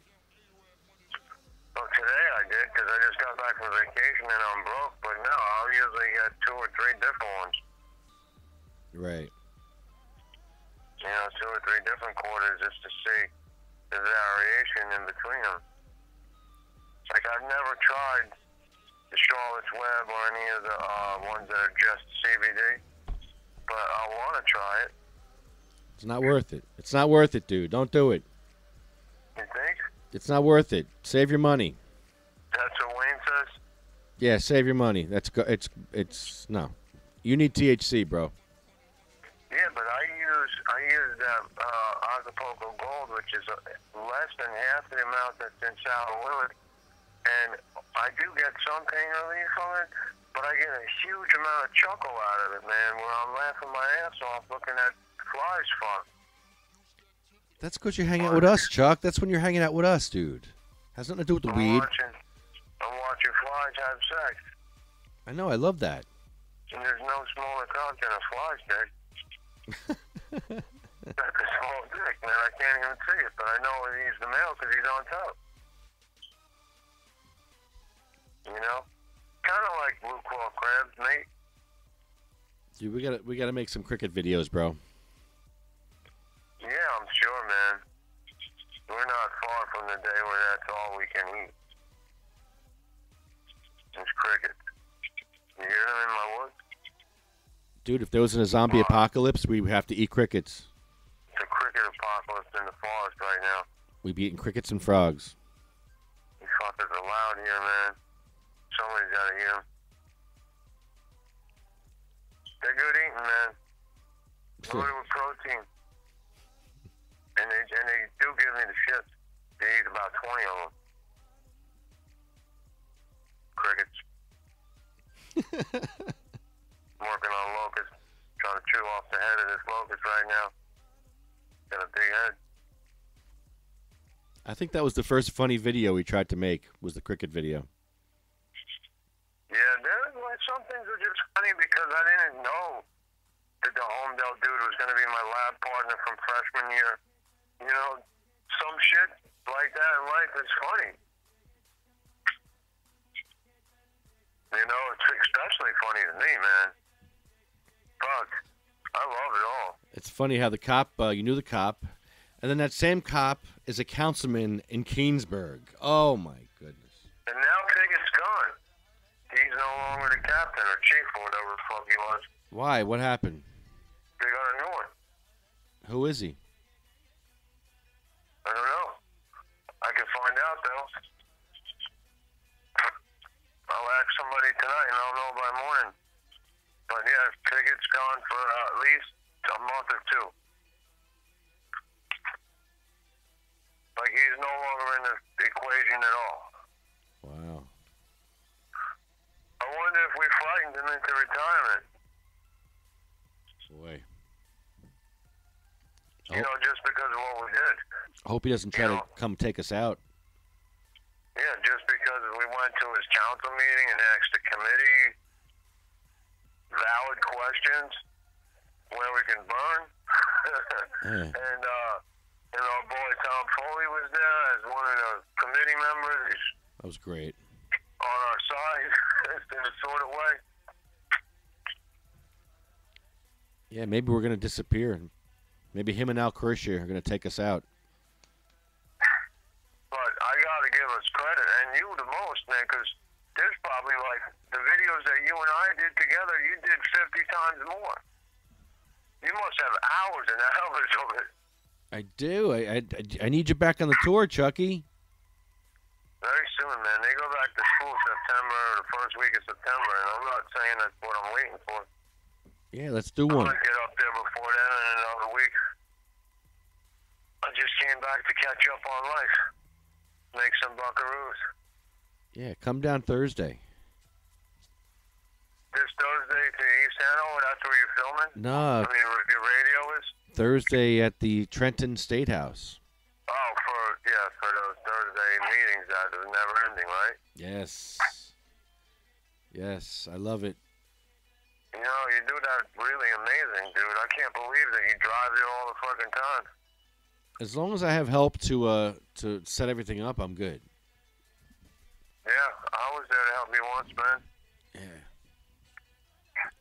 Well, today I did, because I just got back from vacation and I'm broke. But no, I'll usually get 2 or 3 different ones. Right. You know, 2 or 3 different quarters just to see the variation in between them. Like, I've never tried the Charlotte's Web or any of the ones that are just CBD, but I want to try it. It's not worth it. It's not worth it, dude. Don't do it. You think? It's not worth it. Save your money. That's what Wayne says? Yeah, save your money. It's no. You need THC, bro. Yeah, but I use that Acapulco Gold, which is less than half the amount that's in Sour Willie. And I do get some pain relief from it, but I get a huge amount of chuckle out of it, man, where I'm laughing my ass off looking at flies fun. That's because you're hanging out with us, Chuck. That's when you're hanging out with us, dude. Has nothing to do with the weed. I'm watching flies have sex. I know. I love that. And there's no smaller cock than a fly's dick. That's a small dick, man. I can't even see it, but I know he's the male because he's on top. You know? Kind of like blue claw crabs, mate. Dude, we gotta make some cricket videos, bro. Yeah, I'm sure, man. We're not far from the day where that's all we can eat. It's cricket. You hear them in my woods? Dude, if there was a zombie apocalypse, we would have to eat crickets. It's a cricket apocalypse in the forest right now. We'd be eating crickets and frogs. These fuckers are loud here, man. Somebody's got to eat them. They're good eating, man. Loaded with protein. And they do give me the shit. They eat about 20 of them. Crickets. I'm working on locust. Trying to chew off the head of this locust right now. Got a big head. I think that was the first funny video we tried to make, was the cricket video. Yeah, some things were just funny because I didn't know that the Homedale dude was going to be my lab partner from freshman year. You know, some shit like that in life is funny. You know, it's especially funny to me, man. Fuck. I love it all. It's funny how the cop, you knew the cop, and then that same cop is a councilman in Keensburg. Oh, my goodness. And now Pigot's gone. He's no longer the captain or chief or whatever the fuck he was. Why? What happened? They got a new one. Who is he? I don't know. I can find out, though. I'll ask somebody tonight, and I'll know by morning. But, yeah, Pigot's gone for at least a month or 2. Like, he's no longer in the equation at all. Wow. I wonder if we frightened him into retirement. Boy. You know, just because of what we did. I hope he doesn't try to come take us out. Yeah, just because we went to his council meeting and asked the committee valid questions where we can burn. And our boy Tom Foley was there as one of the committee members. He's That was great. on our side in a sort of way. Yeah, maybe we're going to disappear. Maybe him and Al Kershaw are going to take us out. But I got to give us credit, and you the most, man, because there's probably like the videos that you and I did together, you did 50 times more. You must have hours and hours of it. I do. I need you back on the tour, Chucky. Very soon, man. They go back to school September, the first week of September, and I'm not saying that's what I'm waiting for. Yeah, let's do I'm one. going to get up there before then in another week. I just came back to catch up on life. Make some buckaroos. Yeah, come down Thursday. This Thursday to East Hanover, that's where you're filming? No. I mean, your radio is? Thursday at the Trenton State House. for those Thursday meetings that was never ending, right? Yes. Yes, I love it. You know, you do that really amazing, dude. I can't believe that you drive you all the fucking time. As long as I have help to set everything up, I'm good. Yeah, I was there to help you once, man.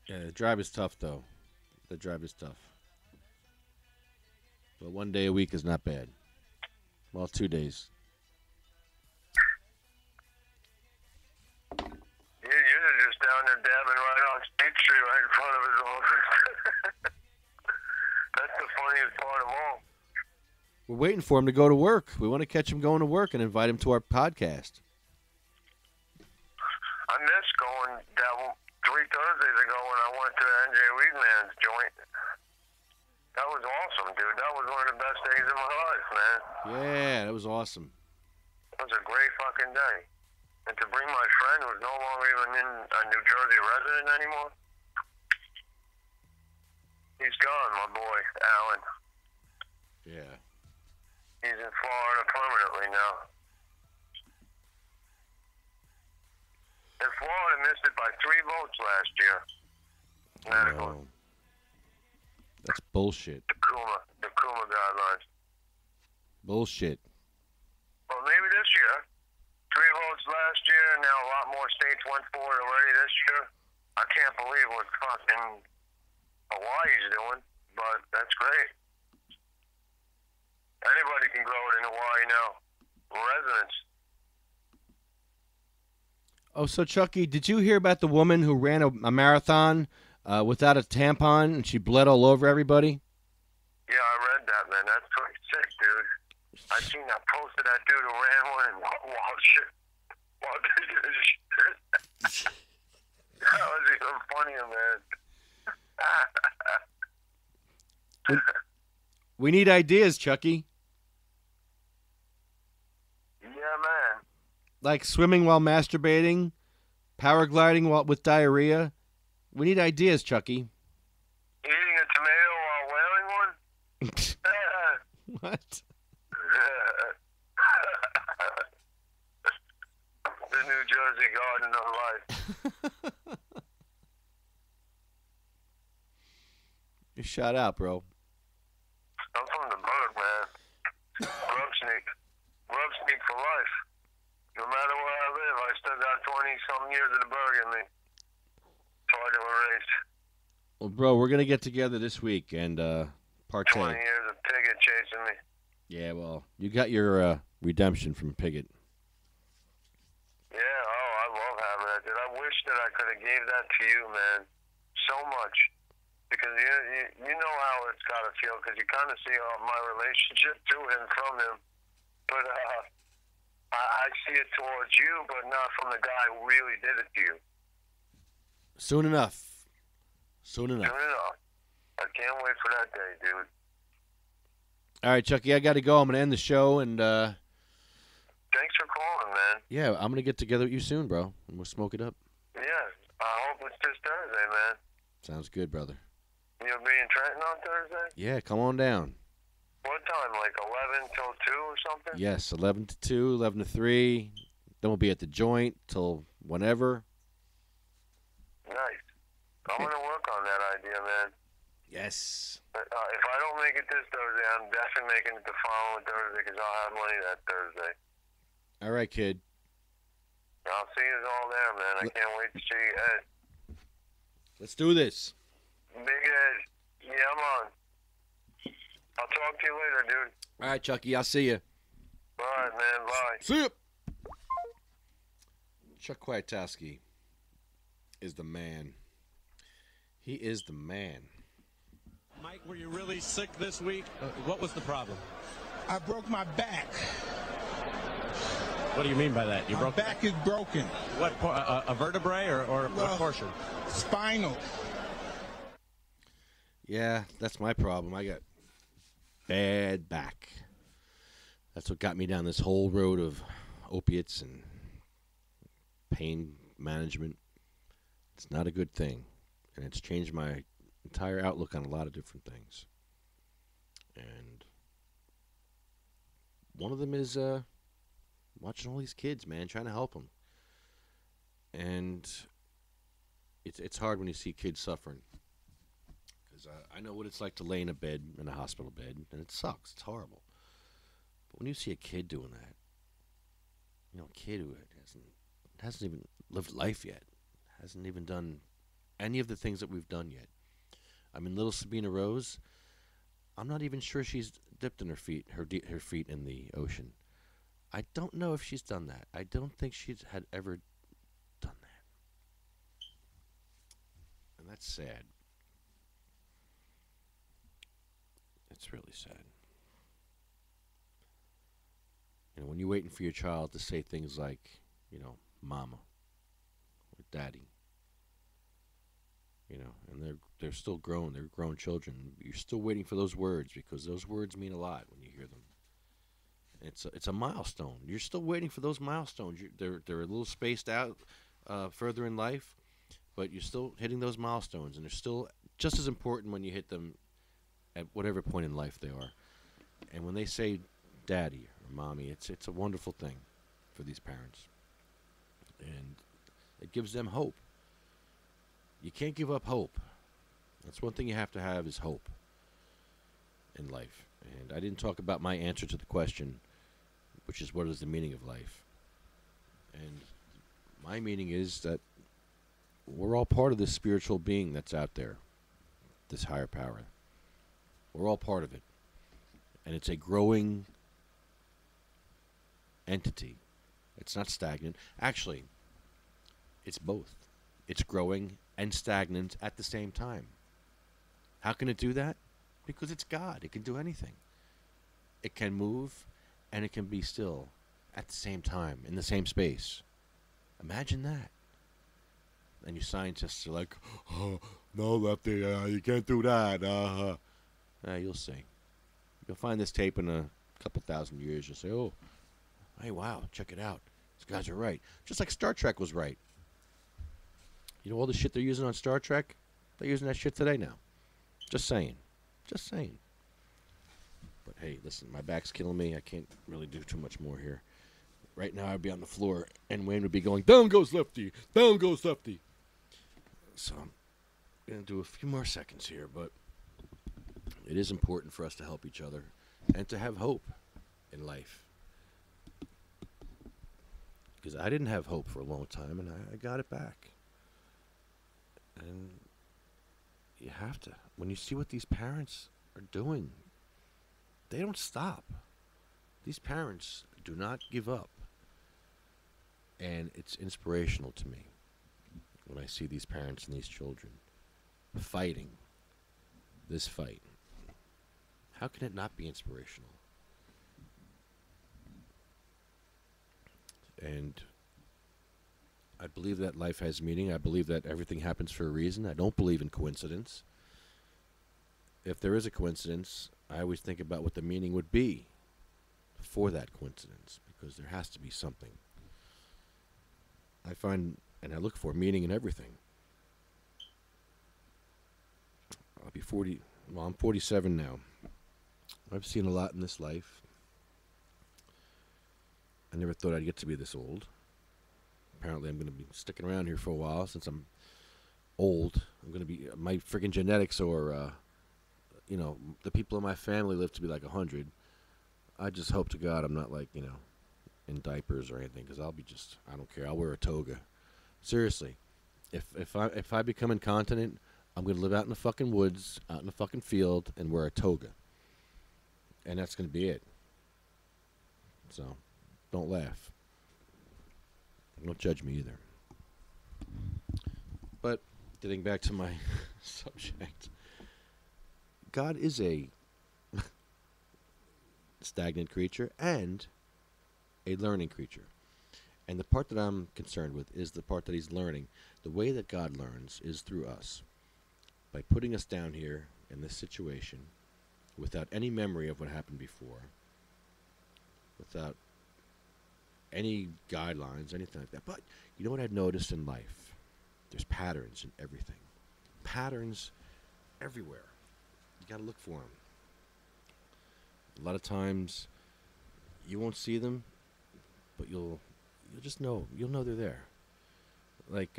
Yeah, the drive is tough, though. The drive is tough. But 1 day a week is not bad. Well, 2 days. You're just down there dabbing right on State Street right in front of his office. That's the funniest part of all. We're waiting for him to go to work. We want to catch him going to work and invite him to our podcast. I miss going that 3 Thursdays ago when I went to NJ Weedman's joint. That was awesome, dude. That was one of the best days of my life, man. Yeah, that was awesome. It was a great fucking day. And to bring my friend who's no longer even in a New Jersey resident anymore. He's gone, my boy, Alan. Yeah. He's in Florida permanently now. And Florida missed it by 3 votes last year. No. That's bullshit. The Kuma guidelines. Bullshit. Well, maybe this year. 3 votes last year, and now a lot more states went for it already this year. I can't believe what fucking Hawaii's doing, but that's great. Anybody can grow it in Hawaii now. Residents. Oh, so Chucky, did you hear about the woman who ran a marathon without a tampon and she bled all over everybody? Yeah, I read that, man. That's pretty sick, dude. I seen that post of that dude who ran one and wild shit. That was even funnier, man. We need ideas, Chucky. Yeah, man. Like swimming while masturbating, paragliding while with diarrhea. We need ideas, Chucky. Eating a tomato while wearing one? What? The New Jersey Garden of Life. You shot out, bro. I'm from the Berg, man. Rub sneak. Rub sneak for life. No matter where I live, I still got 20-something years of the Berg in me. Hard to erase. Well, bro, we're going to get together this week and partake. 20 years of Piggott chasing me. Yeah, well, you got your redemption from Piggott. Yeah, I love having that, dude. I wish that I could have gave that to you, man. So much. Because you know how it's got to feel, because you kind of see my relationship to him from him. But I see it towards you, but not from the guy who really did it to you. Soon enough. Soon enough. Soon enough. I can't wait for that day, dude. All right, Chucky, I got to go. I'm going to end the show, and thanks for calling, man. yeah, I'm going to get together with you soon, bro, and we'll smoke it up. Yeah, I hope it's this Thursday, man. Sounds good, brother. You'll be in Trenton on Thursday? Yeah, come on down. What time, like 11 till 2 or something? Yes, 11 to 2, 11 to 3. Then we'll be at the joint till whenever. Nice. I'm going to work on that idea, man. Yes. If I don't make it this Thursday, I'm definitely making it the following Thursday because I'll have money that Thursday. All right, kid. I'll see you all there, man. I can't wait to see you, Ed. Let's do this. Big Ed. Yeah, I'm on. I'll talk to you later, dude. All right, Chucky, I'll see you. All right, man. Bye. See you. Chuck Kwiatkowski is the man. He is the man. Mike, were you really sick this week? What was the problem? I broke my back. What do you mean by that? You My broke back is broken. What, a vertebrae or what portion? Spinal. Yeah, that's my problem. I got bad back. That's what got me down this whole road of opiates and pain management. It's not a good thing. And it's changed my entire outlook on a lot of different things. And one of them is watching all these kids, man, trying to help them. And it's hard when you see kids suffering. Because I know what it's like to lay in a hospital bed, and it sucks. It's horrible. But when you see a kid doing that, a kid who hasn't even lived life yet, hasn't even done any of the things that we've done yet. I mean, little Sabina Rose, I'm not even sure she's dipped in her feet in the ocean. I don't know if she's done that. I don't think she's had ever done that. And that's sad. It's really sad. When you're waiting for your child to say things like, mama or daddy, and they're still grown. They're grown children. You're still waiting for those words because those words mean a lot when you hear them. It's a milestone. You're still waiting for those milestones. They're a little spaced out further in life, but you're still hitting those milestones, and they're still just as important when you hit them at whatever point in life they are. And when they say daddy or mommy, it's a wonderful thing for these parents. And it gives them hope. You can't give up hope. That's one thing you have to have is hope in life. And I didn't talk about my answer to the question, which is what is the meaning of life? And my meaning is that we're all part of this spiritual being that's out there, this higher power. We're all part of it. And it's a growing entity. It's not stagnant. Actually, it's both. It's growing and stagnant at the same time. How can it do that? Because it's God. It can do anything. It can move and it can be still at the same time, in the same space. Imagine that. And you scientists are like, oh, no, Lefty, you can't do that. You'll see. You'll find this tape in a couple thousand years. You'll say, oh, hey, wow, check it out. These guys are right. Just like Star Trek was right. All the shit they're using on Star Trek, they're using that shit today now. Just saying. Just saying. But hey, listen, my back's killing me. I can't really do too much more here. Right now I'd be on the floor, and Wayne would be going, down goes Lefty, down goes Lefty. So I'm going to do a few more seconds here, but it is important for us to help each other and to have hope in life. Because I didn't have hope for a long time, and I got it back. And you have to. When you see what these parents are doing, they don't stop. These parents do not give up. And it's inspirational to me when I see these parents and these children fighting this fight. How can it not be inspirational? And I believe that life has meaning. I believe that everything happens for a reason. I don't believe in coincidence. If there is a coincidence, I always think about what the meaning would be for that coincidence, because there has to be something. I find, and I look for meaning in everything. I'll be 40, well, I'm 47 now. I've seen a lot in this life. I never thought I'd get to be this old. Apparently I'm going to be sticking around here for a while since I'm old. I'm going to be, my freaking genetics or, the people in my family live to be like 100. I just hope to God I'm not like, in diapers or anything, because I'll be just, I don't care. I'll wear a toga. Seriously. If I become incontinent, I'm going to live out in the fucking woods, out in the fucking field, and wear a toga. And that's going to be it. So, don't laugh. Don't judge me either. But, getting back to my subject, God is a stagnant creature and a learning creature. And the part that I'm concerned with is the part that he's learning. The way that God learns is through us. By putting us down here in this situation without any memory of what happened before, without any guidelines, anything like that. But you know what I've noticed in life? There's patterns in everything. Patterns everywhere. You got to look for them. A lot of times You won't see them, but you'll just know. You'll know they're there. Like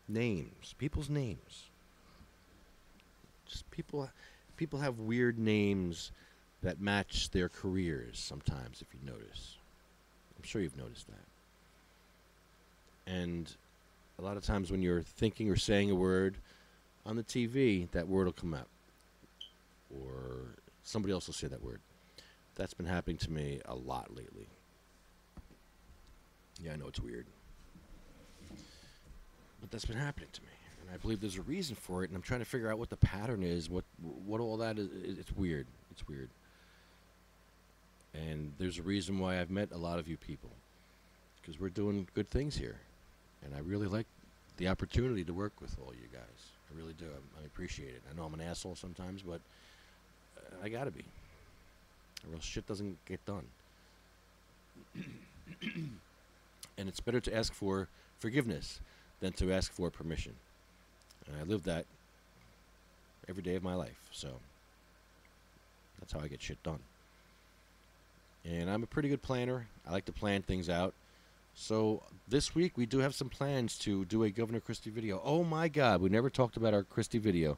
names, people's names. Just people have weird names that match their careers sometimes, if you notice. I'm sure you've noticed that. And a lot of times when you're thinking or saying a word on the TV, that word will come out. Or somebody else will say that word. That's been happening to me a lot lately. Yeah, I know it's weird. But that's been happening to me. And I believe there's a reason for it, and I'm trying to figure out what the pattern is, what all that is. It's weird. It's weird. And there's a reason why I've met a lot of you people. Because we're doing good things here. And I really like the opportunity to work with all you guys. I really do. I appreciate it. I know I'm an asshole sometimes, but I gotta be. Or else shit doesn't get done. And it's better to ask for forgiveness than to ask for permission. And I live that every day of my life. So that's how I get shit done. And I'm a pretty good planner. I like to plan things out. So this week we do have some plans to do a Governor Christie video. Oh my God, we never talked about our Christie video.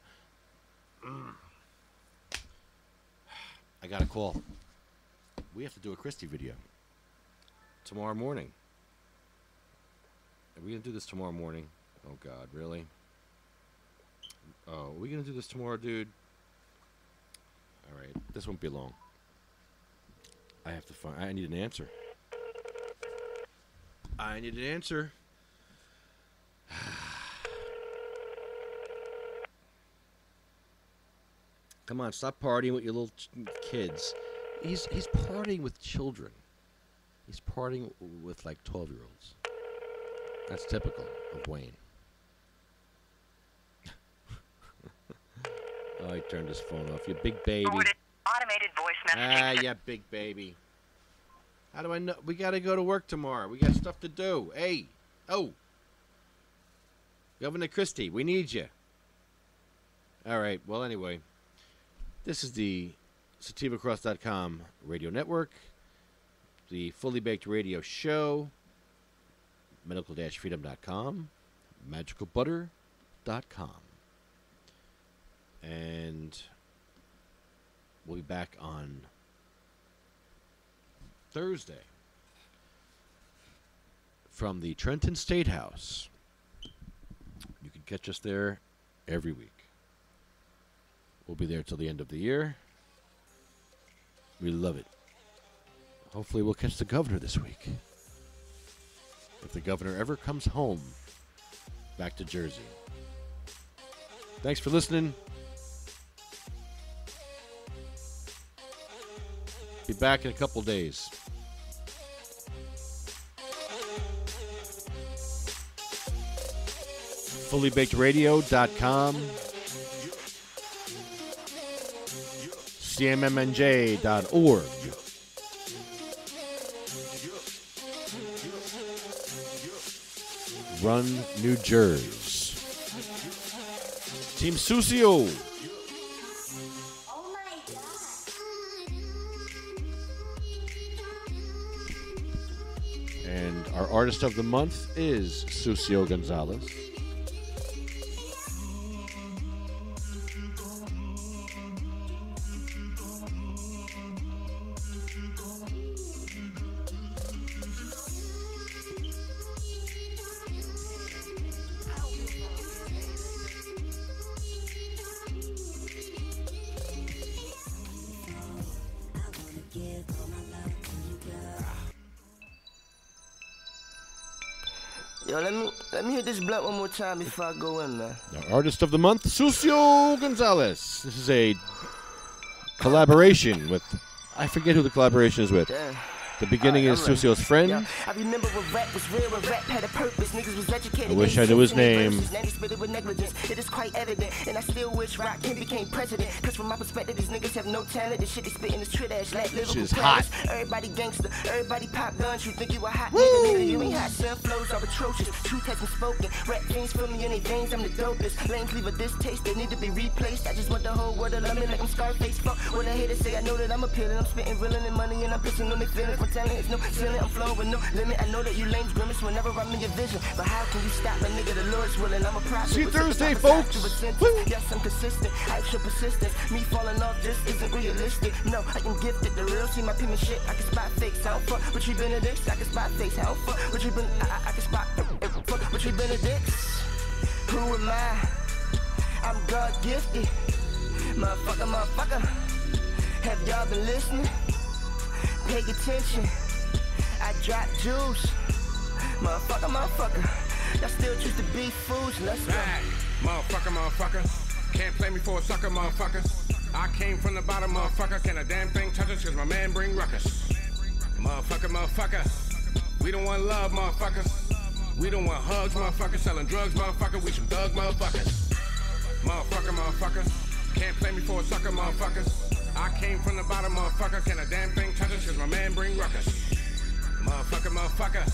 I got a call. We have to do a Christie video tomorrow morning. Are we going to do this tomorrow morning? Oh God, really? Oh, are we going to do this tomorrow, dude? All right, this won't be long. I have to find. I need an answer. I need an answer. Come on, stop partying with your little kids. He's partying with children. He's partying with like 12-year-olds. That's typical of Wayne. Oh, he turned his phone off. You big baby. Automated voice messaging. Ah, yeah, big baby. How do I know? We got to go to work tomorrow. We got stuff to do. Hey. Oh. Governor Christie, we need you. All right. Well, anyway. This is the SativaCross.com radio network. The Fully Baked Radio Show. Medical-freedom.com. MagicalButter.com. And we'll be back on Thursday from the Trenton State House. You can catch us there every week. We'll be there till the end of the year. We love it. Hopefully we'll catch the governor this week. If the governor ever comes home back to Jersey. Thanks for listening. Be back in a couple days. FullyBakedRadio.com. CMMNJ.org. Run New Jersey. Team Sucio. And our artist of the month is Sucio Gonzalez. Yo, let me hit this blunt one more time before I go in, man. Our artist of the month, Sucio Gonzalez. This is a collaboration with, I forget who the collaboration is with. Damn. The beginning is Susio's friend. I remember when rap was real, when rap had a purpose. Niggas was educated. I wish I knew his name. With negligence. It is quite evident, and I still wish Rakim became president. Cause from my perspective, these niggas have no talent. The shit they spitting is trash. Shit is hot. Everybody gangster, everybody pop guns. You think you a hot nigga? You ain't hot. Self flows are atrocious. Truth has been spoken. Rap fiends feel me in their veins. I'm the dopest. Lanes leave a distaste. They need to be replaced. I just want the whole world to love me like I'm Scarface. Fuck what I haters say. I know that I'm appealing. I'm spitting reeling and money, and I'm pissing on their feelings. My talent is no ceiling. I'm flowing with no limit. I know that you lames grimace whenever I'm in your vision. But how can you stop a nigga? The Lord's willing. I'm a prophet. See Thursday, folks. Yes, I'm consistent. I have persistence. Me falling off just isn't realistic. No, I am gifted. The real see my pimp shit. I can spot fakes. I don't fuck with you Benedicts. I can spot fakes. I don't fuck with you I can spot fuck with you Benedicts. Who am I? I'm God gifted. Motherfucker. Have y'all been listening? Pay attention. I drop juice. Motherfucker. Y'all still choose to be fools. Let's go. Motherfucker. Can't play me for a sucker, motherfuckers. I came from the bottom, motherfucker. Can a damn thing touch us? Cause my man bring ruckus. Motherfucker. We don't want love, motherfuckers. We don't want hugs, motherfuckers. Selling drugs, motherfucker. We some thug motherfuckers. Motherfucker. Can't play me for a sucker, motherfuckers. I came from the bottom, motherfucker. Can a damn thing touch us? Cause my man bring ruckus. Motherfucker.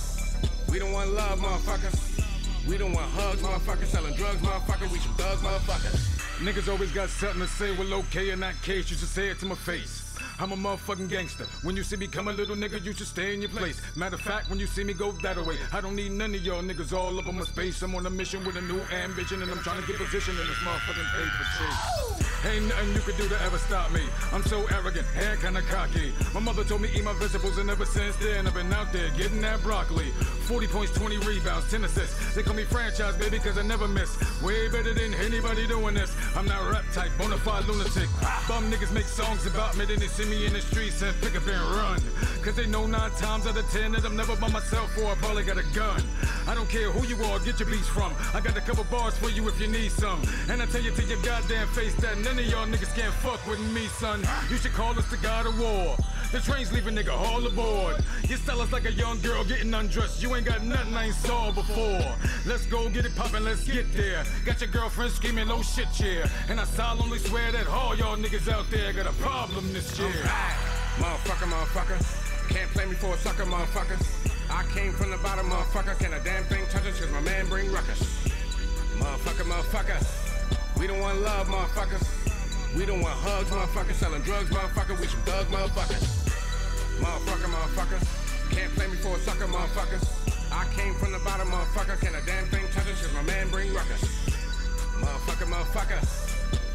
We don't want love, motherfuckers. We don't want hugs, motherfuckers. Selling drugs, motherfuckers. We some thugs, motherfuckers. Niggas always got something to say. Well, okay, in that case, you should say it to my face. I'm a motherfucking gangster. When you see me come a little nigga, you should stay in your place. Matter of fact, when you see me go that way, I don't need none of y'all niggas all up on my space. I'm on a mission with a new ambition, and I'm trying to get position in this motherfucking paper chase. Ain't nothing you can do to ever stop me. I'm so arrogant and kinda cocky. My mother told me eat my vegetables, and ever since then I've been out there getting that broccoli. 40 points, 20 rebounds, 10 assists. They call me franchise, baby, cause I never miss. Way better than anybody doing this. I'm not rap type, bonafide lunatic. Bum niggas make songs about me, then they see me in the streets and pick up and run. Cause they know 9 times out of 10 that I'm never by myself, or I probably got a gun. I don't care who you are, get your beats from. I got a couple bars for you if you need some. And I tell you to your goddamn face that none of y'all niggas can't fuck with me, son. You should call us the God of War. The train's leaving, nigga, all aboard. Your style is like a young girl getting undressed. You ain't got nothing I ain't saw before. Let's go get it poppin', let's get there. Got your girlfriend screaming, no shit, yeah. And I solemnly swear that all y'all niggas out there got a problem this year. Motherfucker. Can't play me for a sucker, motherfuckers. I came from the bottom, motherfucker. Can a damn thing touch us? Cause my man bring ruckus. Motherfucker. We don't want love, motherfuckers. We don't want hugs, motherfuckers. Selling drugs, motherfucker. We some thug motherfuckers. Motherfucker. Can't play me for a sucker, motherfuckers. I came from the bottom, motherfucker. Can a damn thing touch us? Cause my man bring ruckus. Motherfucker.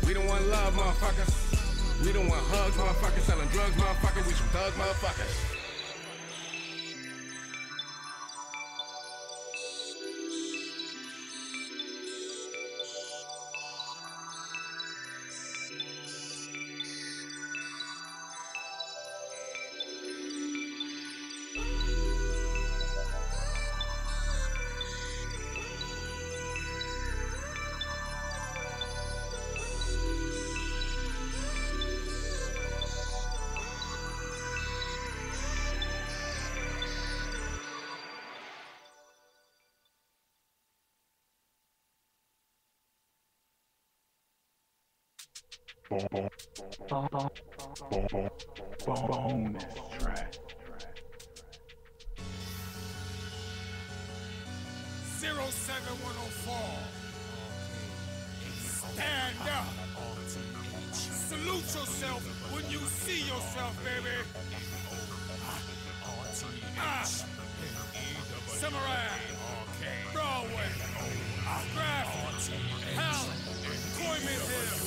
We don't want love, motherfuckers. We don't want hugs, motherfuckers. Selling drugs, motherfucker. We some thug motherfuckers. Bonus track. 07104. Stand up. Salute yourself when you see yourself, baby. Samurai. Broadway. Graphic. Hell. Coinman Hill.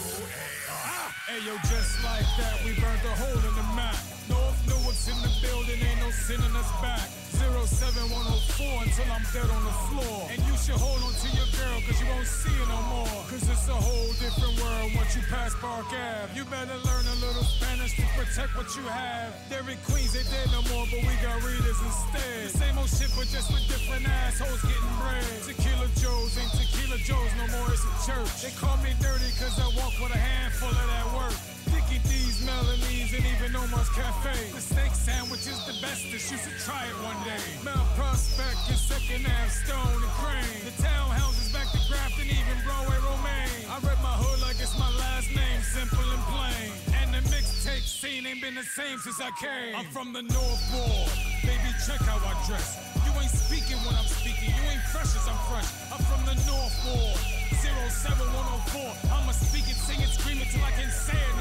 Hey yo, just like that, we burned a hole in the map. North Newark's in the building, ain't no sending us back. 07104 until I'm dead on the floor. And you should hold on to your girl, cause you won't see her no more. Cause it's a whole different world once you pass Park Ave. You better learn a little Spanish to protect what you have. They're in Queens, they dead no more, but we got readers instead. The same old shit, but just with different assholes getting bread. Tequila Joe's ain't Tequila Joe's no more, it's a church. They call me dirty cause I walk with a handful of that work. Dickie D's, Melanie's, and even Omar's Cafe. The steak sandwiches, the asbestos, you should try it one day. Mount Prospect and Second Ave, Stone and Crane. The townhouses back to Grafton, even Broadway, Romaine. I rep my hood like it's my last name, simple and plain. And the mixtape scene ain't been the same since I came. I'm from the North Board, baby, check how I dress. You ain't speaking when I'm speaking, you ain't fresh as I'm fresh. I'm from the North Board, 07104. I'ma speak it, sing it, scream it till I can say it